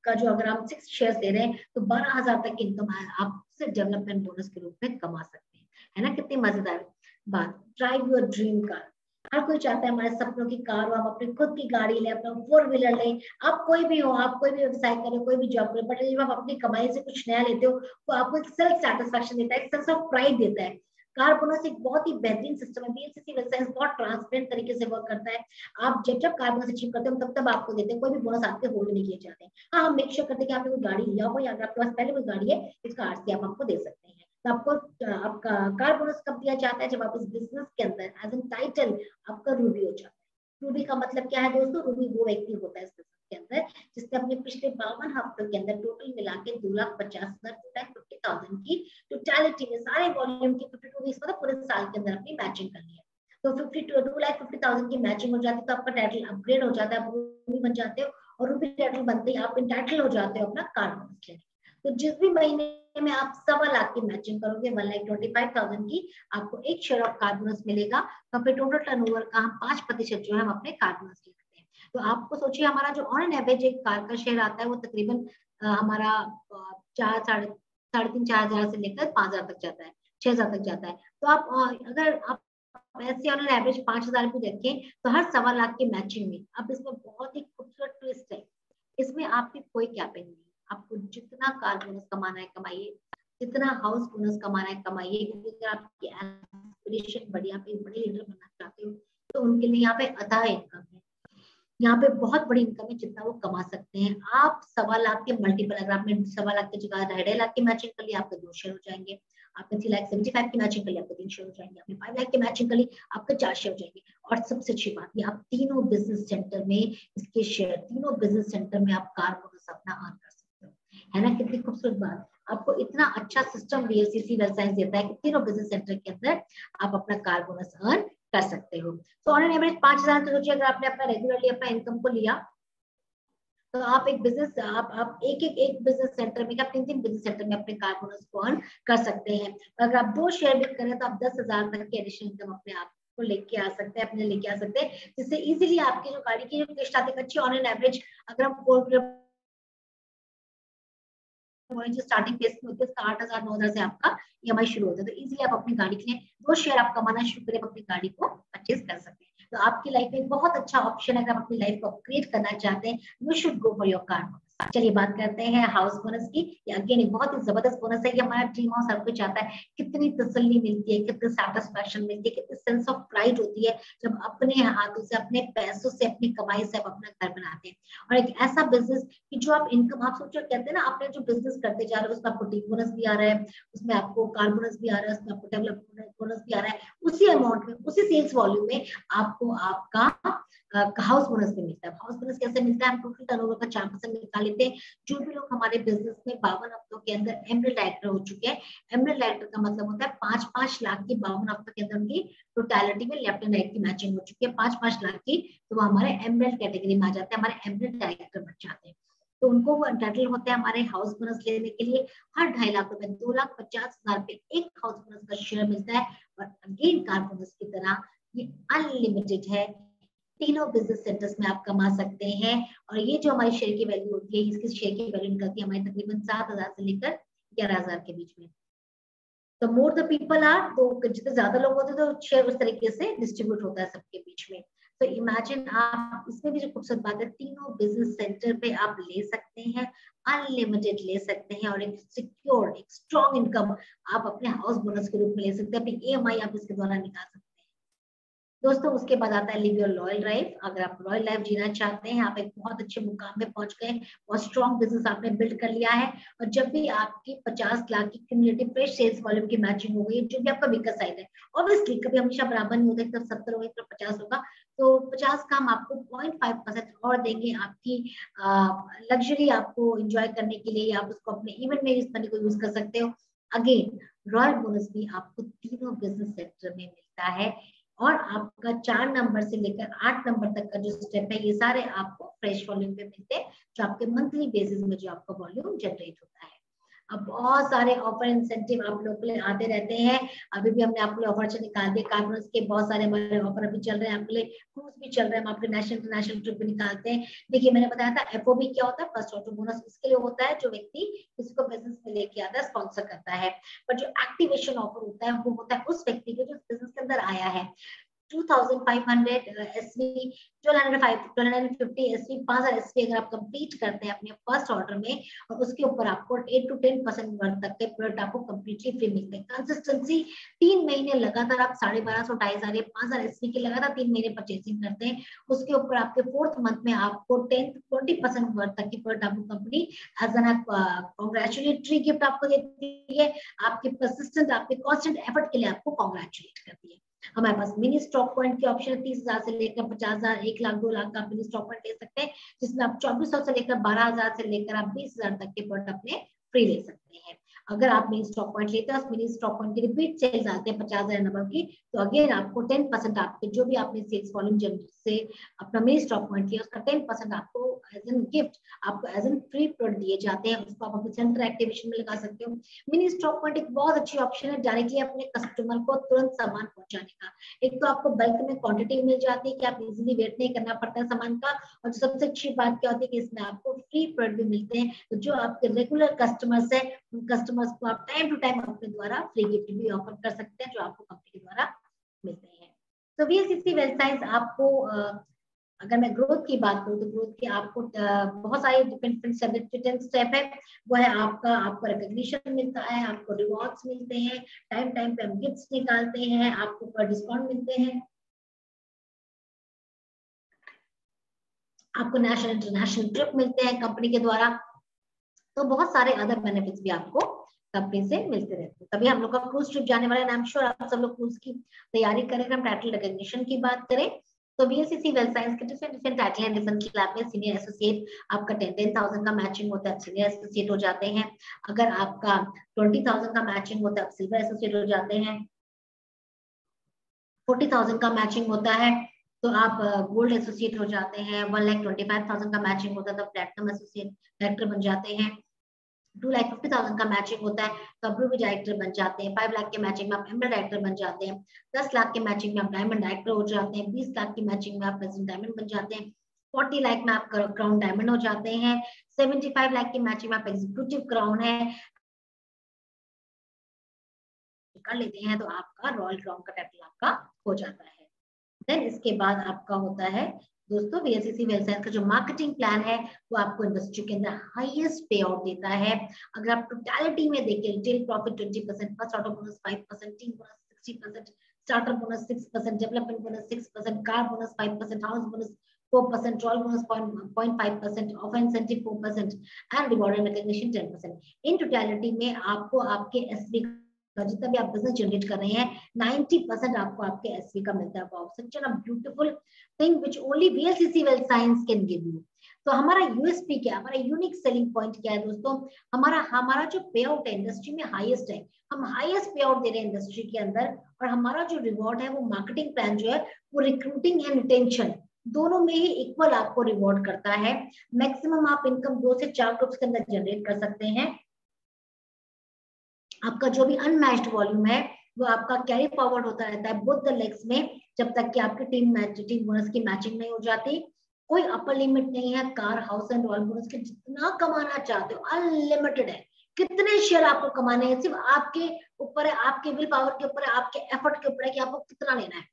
S1: का जो अगर हम 6 शेयर दे रहे हैं तो 12,000 तक की इनकम आप सिर्फ डेवलपमेंट बोनस के रूप में कमा सकते हैं। है ना कितनी मजेदार बात। ड्राइव योर ड्रीम कार, हर कोई चाहता है हमारे सपनों की कार हो, हम अपनी खुद की गाड़ी लें, अपना 4 व्हीलर लें। आप कोई भी हो, आप कोई भी व्यवसाय करें, कोई भी जॉब करें, बट जब आप अपनी कमाई से कुछ नया लेते हो तो आपको एक सेल्फ सेटिस्फेक्शन देता है, एक सेंस ऑफ प्राइड देता है। कार बोनस एक बहुत ही बेहतरीन सिस्टम है। बीएलसीसी वेल्थ साइंस बहुत ट्रांसपेरेंट तरीके से वर्क करता है। आप जब जब कार बोनस अचीव करते हो तब तब आपको देते हैं, कोई भी बोनस आपके होल्ड नहीं किए जाते हैं। हाँ, हम मेक श्योर करते हैं कि आपने कोई गाड़ी लिया हो या अगर आपके पास पहले कोई गाड़ी है, इसका आरसी आप हमको दे सकते हैं। तो आपको आपका कार बोनस कब दिया जाता है? जब आप इस बिजनेस के अंदर एज एन टाइटल आपका रूबी हो जाता है। रूबी का मतलब क्या है दोस्तों? रूबी वो व्यक्ति होता है इस बिजनेस के अंदर जिसने अपने पिछले 52 हफ्तों के अंदर टोटल मिला के 2,50,000 की टोटलिटी में सारे वॉल्यूम की 52 वीक्स मतलब पूरे साल के अंदर अपनी मैचिंग कर लिया। तो 2,50,000 की मैचिंग हो जाती है, तो आपका टाइटल अपग्रेड हो जाता है, आप रूबी बन जाते हो। और रूबी टाइटल बनते ही आप इंटाइटल हो जाते हो अपना कार बोनस लेने। तो जिस भी महीने में आप 1,25,00,000 की मैचिंग करोगे, 1,25,000 की आपको एक शेयर ऑफ कार बोनस मिलेगा। तो फिर टोटल टर्नओवर का हम 5% जो है हम अपने कार बोनस लेते हैं। तो आपको सोचिए हमारा जो ऑन एन एवरेज एक कार का शेयर आता है वो तकरीबन हमारा 4 साढ़े 3-4 हजार से लेकर 5,000 तक जाता है, 6,000 तक जाता है। तो आप अगर आप ऐसे ऑन एवरेज 5,000 भी रखें तो हर 1,25,00,000 की मैचिंग में अब इसमें बहुत ही खूबसूरत ट्विस्ट है। इसमें आपकी कोई कैपिंग नहीं, आपको जितना कार बोनस कमाना है कमाइए, जितना हाउस बोनस कमाना है कमाइए। क्योंकि अगर आपकी एस्पिरेशन बड़ी, आप एक बड़े लीडर बनना चाहते हो तो उनके लिए यहाँ पे अथाह इनकम है। यहाँ पे बहुत बड़ी इनकम है जितना वो कमा सकते हैं। आप 1,25,00,000 के मल्टीपल, अगर आपने 1,25,00,000 की जगह 2.5 लाख की मैचिंग कर ली, आपके 2 शेयर हो जाएंगे। आपने 3,75,000 की मैचिंग कर ली, आपके 3 शेयर हो जाएंगे। आपने 5,00,000 की मैचिंग कर ली, आपके 4 शेयर हो जाएंगे। और सबसे अच्छी बात ये, आप तीनों बिजनेस सेंटर में इसके शेयर, तीनों बिजनेस सेंटर में आप कार बोनस अपना अर्न कर सकते हो। है ना कितनी खूबसूरत बात? आपको इतना अच्छा सिस्टम बीएलसीसी वेल्थ साइंस देता है कि तीनों बिजनेस सेंटर के अंदर आप अपना कार बोनस अर्न कर सकते हो। तो ऑन एन एवरेज 5,000, तो सोचिए अगर आपने अपना रेगुलरली अपना इनकम को लिया तो आप एक बिजनेस, आप एक बिजनेस सेंटर में, आप 3 बिजनेस सेंटर में अपने कार बोनस को अर्न कर सकते हैं। अगर आप 2 शेयर भी करें तो आप 10,000 तक की एडिशनल इनकम अपने आप को लेके आ सकते हैं, अपने लेके आ सकते हैं, जिससे इजीली आपकी जो गाड़ी की जो किस्त आती है अच्छी ऑन एन एवरेज, अगर हम 4 जो स्टार्टिंग फेस में होती है उसका 8,000-9,000 से आपका ईएमआई शुरू होता है। तो इजीली आप अपनी गाड़ी के लिए 2 शेयर आप कमाना शुरू करें, अपनी गाड़ी को परचेज कर सकते हैं। तो आपकी लाइफ में बहुत अच्छा ऑप्शन है। अगर आप अपनी लाइफ को अपग्रेड करना चाहते हैं, you should go for your car bonus. चलिए बात करते हैं हाउस बोनस की। ये अगेन एक बहुत ही जबरदस्त बोनस है। ये हमारा ड्रीम हाउस हर कोई चाहता है। कितनी तसल्ली मिलती है, कितनी सेटिस्फैक्शन मिलती है, कितनी सेंस ऑफ प्राइड होती है जब अपने हाथों से, अपने पैसों से, अपनी कमाई से आप अपना घर बनाते हैं। और एक ऐसा बिजनेस कि जो आप इनकम, आप सोचो कहते हैं ना, आपने जो बिजनेस करते जा रहे हो उसमें आपको टीम बोनस भी आ रहा है, उसमें आपको कार बोनस भी आ रहा है, उसमें आपको डेवलपमेंट बोनस भी आ रहा है, उसी अमाउंट में, उसी सेल्स वॉल्यूम में आपको आपका हाउस बोनस भी मिलता है। हाउस बोनस कैसे मिलता है? हम टोटल टर्नओवर का 4% निकाल लेते हैं। जो भी लोग हमारे बिजनेस में 52 हफ्तों के अंदर एमरल्ड डायरेक्टर हो चुके हैं, एमरल्ड डायरेक्टर का मतलब होता है 5-5 लाख की 52 हफ्तों के अंदर उनकी टोटलिटी में लेफ्ट एंड राइट की मैचिंग हो चुकी है 5-5 लाख की, तो वो हमारे एमरल्ड कैटेगरी में आ जाते हैं, हमारे एमरल्ड डायरेक्टर बन जाते हैं। तो उनको वो एंटाइटल होते हैं हमारे हाउस बोनस लेने के लिए। हर 2.5 लाख रुपए, 2,50,000 पे एक हाउस बोनस का शेयर मिलता है। और अगेन कार बोनस की तरह ये अनलिमिटेड है, तीनों बिजनेस सेंटर्स में आप कमा सकते हैं। और ये जो हमारी शेयर की वैल्यू होती है, इसकी शेयर की वैल्यू निकलती है हमारी तकरीबन 7,000 से लेकर 11,000 के बीच में। तो मोर द पीपल आर, तो जितने ज्यादा लोग होते हैं तो शेयर उस तरीके से डिस्ट्रीब्यूट होता है सबके बीच में। तो इमेजिन आप, इसमें भी जो खूबसूरत बात है, तीनों बिजनेस सेंटर पे आप ले सकते हैं, अनलिमिटेड ले सकते हैं, और एक सिक्योर, एक स्ट्रॉन्ग इनकम आप अपने हाउस बोनस के रूप में ले सकते हैं। अपनी ईएमआई आप इसके द्वारा निकाल सकते हैं। दोस्तों उसके बाद आता है लिव योर लॉयल लाइफ। अगर आप रॉयल लाइफ जीना चाहते हैं, आप एक बहुत अच्छे मुकाम में पहुंच गए, बहुत स्ट्रॉन्ग बिजनेस आपने बिल्ड कर लिया है, और जब भी आपकी 50 लाख की क्यूमुलेटिव फ्रेश सेल्स वॉल्यूम की मैचिंग हो गई, जो भी आपका वीकर साइड है, ऑब्वियसली कभी हमेशा बराबर नहीं होता, तरफ 70 होगा, तरफ 50 होगा, तो 50 का हम आपको 0.5% और देंगे आपकी लग्जरी आपको एंजॉय करने के लिए, या आप उसको अपने इवेंट में इस मनी को यूज कर सकते हो। अगेन रॉयल बोनस भी आपको तीनों बिजनेस सेक्टर में मिलता है। और आपका 4 नंबर से लेकर 8 नंबर तक का जो स्टेप है, ये सारे आपको फ्रेश वॉल्यूम पे मिलते हैं, जो आपके मंथली बेसिस में जो आपका वॉल्यूम जनरेट होता है। अब बहुत सारे ऑफर इंसेंटिव आप लोगों के लिए आते रहते हैं। अभी भी हमने आपके लिए ऑफर निकाल दिए, कार बोनस के बहुत सारे हमारे ऑफर अभी चल रहे हैं, आपके लिए क्रूज भी चल रहे हैं, हम आपके नेशनल इंटरनेशनल ट्रिप भी निकालते हैं। देखिए मैंने बताया था एफओबी क्या होता है, फर्स्ट ऑटो बोनस इसके लिए होता है जो व्यक्ति किसी को बिजनेस में लेके आता है, स्पॉन्सर करता है। पर जो एक्टिवेशन ऑफर होता है वो होता है उस व्यक्ति को जो बिजनेस के अंदर आया है। 2500 एसवी, 1250 एसवी, 5000 एसवी अगर आप कंप्लीट करते हैं अपने फर्स्ट ऑर्डर में, और उसके ऊपर आपको 8 to 10% वर्थ तक के प्रोडक्ट आपको कंप्लीटली फ्री मिलते हैं। कंसिस्टेंसी 3 महीने लगातार आप 1250, 2500 या 5000 एसवी के लगातार 3 महीने परचेसिंग करते हैं, उसके ऊपर आपके 4th मंथ में आपको 10-20% वर्थ तक की प्रोडक्ट आपको कंपनी एज एन कांग्रेचुलेटरी गिफ्ट आपको देती है। आपके परसिस्टेंट, आपके कांस्टेंट एफर्ट के लिए आपको कांग्रेचुलेट करती है। हमारे पास मिनी स्टॉक पॉइंट की ऑप्शन है, 30,000 से लेकर 50,000, 1 लाख, 2 लाख का मिनी स्टॉक पॉइंट ले सकते हैं, जिसमें आप 2400 से लेकर 12,000 से लेकर आप 20,000 तक के प्रोडक्ट अपने फ्री ले सकते हैं। अगर आप मिनी स्टॉक पॉइंट लेते हैं, मिनी स्टॉक पॉइंट की रिपीट सेल्स आते हैं 50,000 नंबर की, तो अगेन आपको 10% आपके जो भी आपने सेल्स वॉल्यूम से अपना मिनी स्टॉक पॉइंट किया, उसका 10% आपको एज एन गिफ्ट, आपको एज एन फ्री प्रोडक्ट दिए जाते हैं। उसको आप अपने सेंटर एक्टिवेशन में लगा सकते हो। मिनी स्टॉक पॉइंट एक बहुत अच्छी ऑप्शन है डायरेक्टली अपने कस्टमर को तुरंत सामान पहुंचाने का। एक तो आपको बल्क में क्वांटिटी मिल जाती है कि आप इजीली वेट नहीं करना पड़ता है सामान का, और सबसे अच्छी बात क्या होती है कि इसमें आपको फ्री प्रोडक्ट भी मिलते हैं। तो जो आपके रेगुलर कस्टमर्स है, उन कस्टमर्स को आप टाइम टू टाइम अपने द्वारा फ्री गिफ्ट भी ऑफर कर सकते हैं, जो आपको कंपनी के द्वारा मिलते हैं। तो वीएलसीसी वेल्थ साइंस आपको अगर मैं ग्रोथ की बात करूँ, तो ग्रोथ की आपको बहुत सारे डिफरेंट स्टेप है। वो है आपको रिकॉग्निशन मिलता है, आपको रिवॉर्ड्स मिलते हैं, टाइम टाइम पे हम गिफ्ट्स निकालते हैं, आपको डिस्काउंट मिलते हैं, आपको नेशनल इंटरनेशनल ट्रिप मिलते हैं कंपनी के द्वारा। तो बहुत सारे अदर बेनिफिट्स भी आपको कंपनी से मिलते रहते हैं। तभी हम लोग का क्रूज ट्रिप जाने वाला है। आई एम श्योर आप सब लोग क्रूज की तैयारी करेंगे। हम टाइटल रिकॉग्निशन की बात करें, तो वीएलसीसी वेल्थ साइंस के डिफरेंट टाइटल हैं डिफरेंट क्लब में। सीनियर एसोसिएट आपका 10,000 का मैचिंग होता है, आप सीनियर एसोसिएट हो जाते हैं। अगर आपका 20,000 का मैचिंग होता है, आप सिल्वर एसोसिएट हो जाते हैं। 40,000 का मैचिंग होता है तो आप गोल्ड एसोसिएट हो जाते हैं। 1,25,000 का मैचिंग होता है तो प्लेटिनम एसोसिएट डायरेक्टर बन जाते हैं। 2,50,000 का मैचिंग होता है तो आप रूबी डायरेक्टर बन जाते हैं। 5 लाख के मैचिंग में आप एमरल्ड डायरेक्टर बन जाते हैं। 10 लाख के मैचिंग में आप डायमंड डायरेक्टर हो जाते हैं। 20 लाख की मैचिंग में आप प्रेसिडेंट डायमंड बन जाते हैं। 40 लाख में आप क्राउन डायमंड हो जाते हैं। 75 लाख की मैचिंग में आप एग्जीक्यूटिव क्राउन है कर लेते हैं तो आपका रॉयल क्राउन का टाइटल आपका हो जाता है। देन इसके बाद आपका होता है दोस्तों वीएलसीसी वेल्थ साइंस का जो मार्केटिंग प्लान है, वो आपको इंडस्ट्री के अंदर हाईएस्ट पे आउट देता है। अगर आप टोटलिटी में देखें, retail profit 20%, first order bonus 5%, team bonus 60%, starter bonus 6%, development bonus 6%, car bonus 5%, house bonus 4%, royal bonus 0.5%, offer incentive 4% and reward and recognition 10%। In totality में आपको आपके एसबी जितना भी आप बिजनेस जनरेट कर रहे हैं 90% आपको आपके एसवी का मिलता है। Wow, such a beautiful thing which only VLCC wealth science can give you. तो हमारा यूएसपी क्या है, हमारा यूनिक सेलिंग पॉइंट क्या है दोस्तों? हमारा जो पे आउट है इंडस्ट्री में हाईएस्ट है। हम हाईएस्ट पे आउट दे रहे हैं इंडस्ट्री के अंदर, और हमारा जो रिवॉर्ड है वो मार्केटिंग प्लान जो है वो रिक्रूटिंग एंड रिटेंशन दोनों में ही इक्वल आपको रिवॉर्ड करता है। मैक्सिमम आप इनकम 2 से 4 ग्रुप्स के अंदर जनरेट कर सकते हैं। आपका जो भी अनमैच्ड वॉल्यूम है वो आपका कैरी फॉरवर्ड होता रहता है बोथ द लेग्स में, जब तक कि आपकी टीम बोनस की मैचिंग नहीं हो जाती। कोई अपर लिमिट नहीं है। Car, house and royal bonus के जितना कमाना चाहते हो अनलिमिटेड है। कितने शेयर आपको कमाने हैं सिर्फ आपके ऊपर है, आपके विल पावर के ऊपर है, आपके एफर्ट के ऊपर है कि आपको कितना लेना है।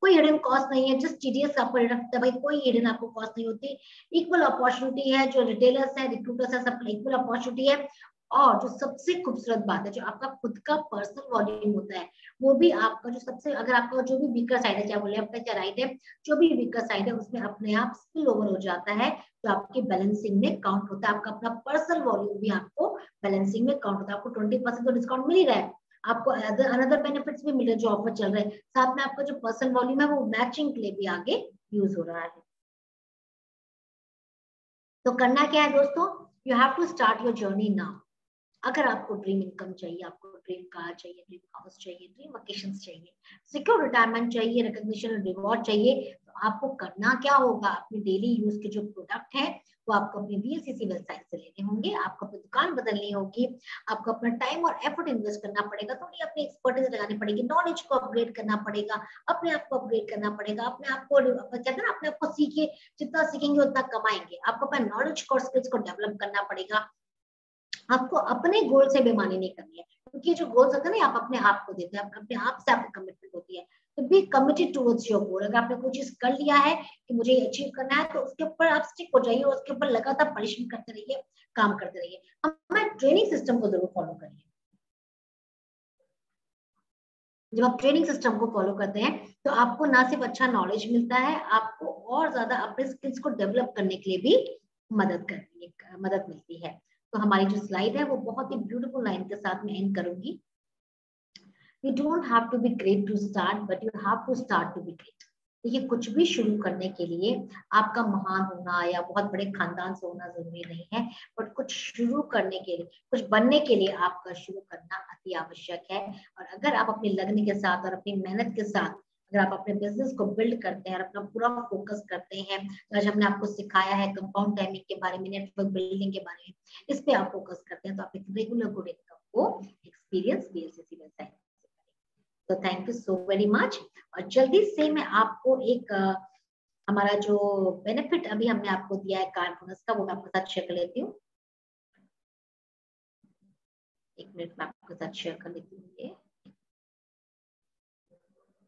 S1: कोई हिडन कॉस्ट नहीं है, जस्ट टीडीएस आपको रखता है भाई, कोई हिडन आपको कॉस्ट नहीं होती। इक्वल अपॉर्चुनिटी है, जो रिटेलर्स है, रिक्रूटर्स है, सब इक्वल अपॉर्चुनिटी है। और जो सबसे खूबसूरत बात है, जो आपका खुद का पर्सनल वॉल्यूम होता है वो भी आपका जो सबसे, अगर आपका जो भी वीकर साइड है, चाहे वो लेफ्ट है चाहे राइट है, जो भी वीकर साइड है उसमें अपने आप स्पिल ओवर हो जाता है, जो आपके बैलेंसिंग में काउंट होता है। आपका अपना पर्सनल वॉल्यूम भी आपको बैलेंसिंग में काउंट होता है। आपको 20% तो डिस्काउंट मिल ही रहा है, आपको अनदर बेनिफिट्स भी मिल रहे हैं जो ऑफर चल रहे हैं, साथ में आपका जो पर्सनल वॉल्यूम है वो मैचिंग के लिए भी आगे यूज हो रहा है। तो करना क्या है दोस्तों? You have to start your journey now. अगर आपको ड्रीम इनकम चाहिए, आपको ड्रीम कार चाहिए, ड्रीम हाउस चाहिए, ड्रीम वेकेशंस चाहिए, सिक्योर रिटायरमेंट चाहिए, रिकॉग्निशन और रिवॉर्ड चाहिए, तो आपको करना क्या होगा? अपने डेली यूज के जो प्रोडक्ट है वो आपको अपनी वीएलसीसी वेबसाइट से लेने होंगे। आपको अपनी दुकान बदलनी होगी, आपको अपना टाइम और एफर्ट इन्वेस्ट करना पड़ेगा, थोड़ी अपनी एक्सपर्टीज लगानी पड़ेगी, नॉलेज को अपग्रेड करना पड़ेगा, अपने आप को अपग्रेड करना पड़ेगा, अपने आप को कहते हैं ना, अपने आप को सीखिए, जितना सीखेंगे उतना कमाएंगे। आपको अपना नॉलेज और स्किल्स को डेवलप करना पड़ेगा। आपको अपने गोल से बेईमानी नहीं करनी है, क्योंकि जो गोल्स होते हैं ना आप अपने आप को देते हैं, अपने आप से आपकी कमिटमेंट होती है। तो be committed towards your goal. अगर आपने कोई चीज कर लिया है कि मुझे ये अचीव करना है, तो उसके ऊपर आप स्टिक हो जाइए और उसके ऊपर लगातार परिश्रम करते रहिए, काम करते रहिए। हमारे ट्रेनिंग सिस्टम को जरूर फॉलो करिए। जब आप ट्रेनिंग सिस्टम को फॉलो करते हैं तो आपको ना सिर्फ अच्छा नॉलेज मिलता है, आपको और ज्यादा अपने स्किल्स को डेवलप करने के लिए भी मदद मिलती है। तो हमारी जो स्लाइड है वो बहुत ही ब्यूटीफुल लाइन के साथ में एंड करूंगी। You don't have to be great to start, but you have to start to be great. देखिए, कुछ भी शुरू करने के लिए आपका महान होना या बहुत बड़े खानदान से होना जरूरी नहीं है, बट कुछ शुरू करने के लिए, कुछ बनने के लिए आपका शुरू करना अति आवश्यक है। और अगर आप अपनी लगन के साथ और अपनी मेहनत के साथ अगर आप अपने बिजनेस को बिल्ड करते हैं और अपना पूरा फोकस करते हैं, तो आज हमने आपको सिखाया है कंपाउंड टाइमिंग के बारे में, नेटवर्क बिल्डिंग के बारे में, इस पे आप फोकस करते हैं तो आप एक रेगुलर गुड इनकम को एक्सपीरियंस बीएलसीसी व्यवसाय। तो thank you so very much. और जल्दी से मैं आपको एक हमारा जो बेनिफिट अभी हमने आपको दिया है कार बोनस का, वो मैं आपके साथ शेयर कर लेती हूँ। एक मिनट में आपके साथ शेयर कर लेती हूँ ये।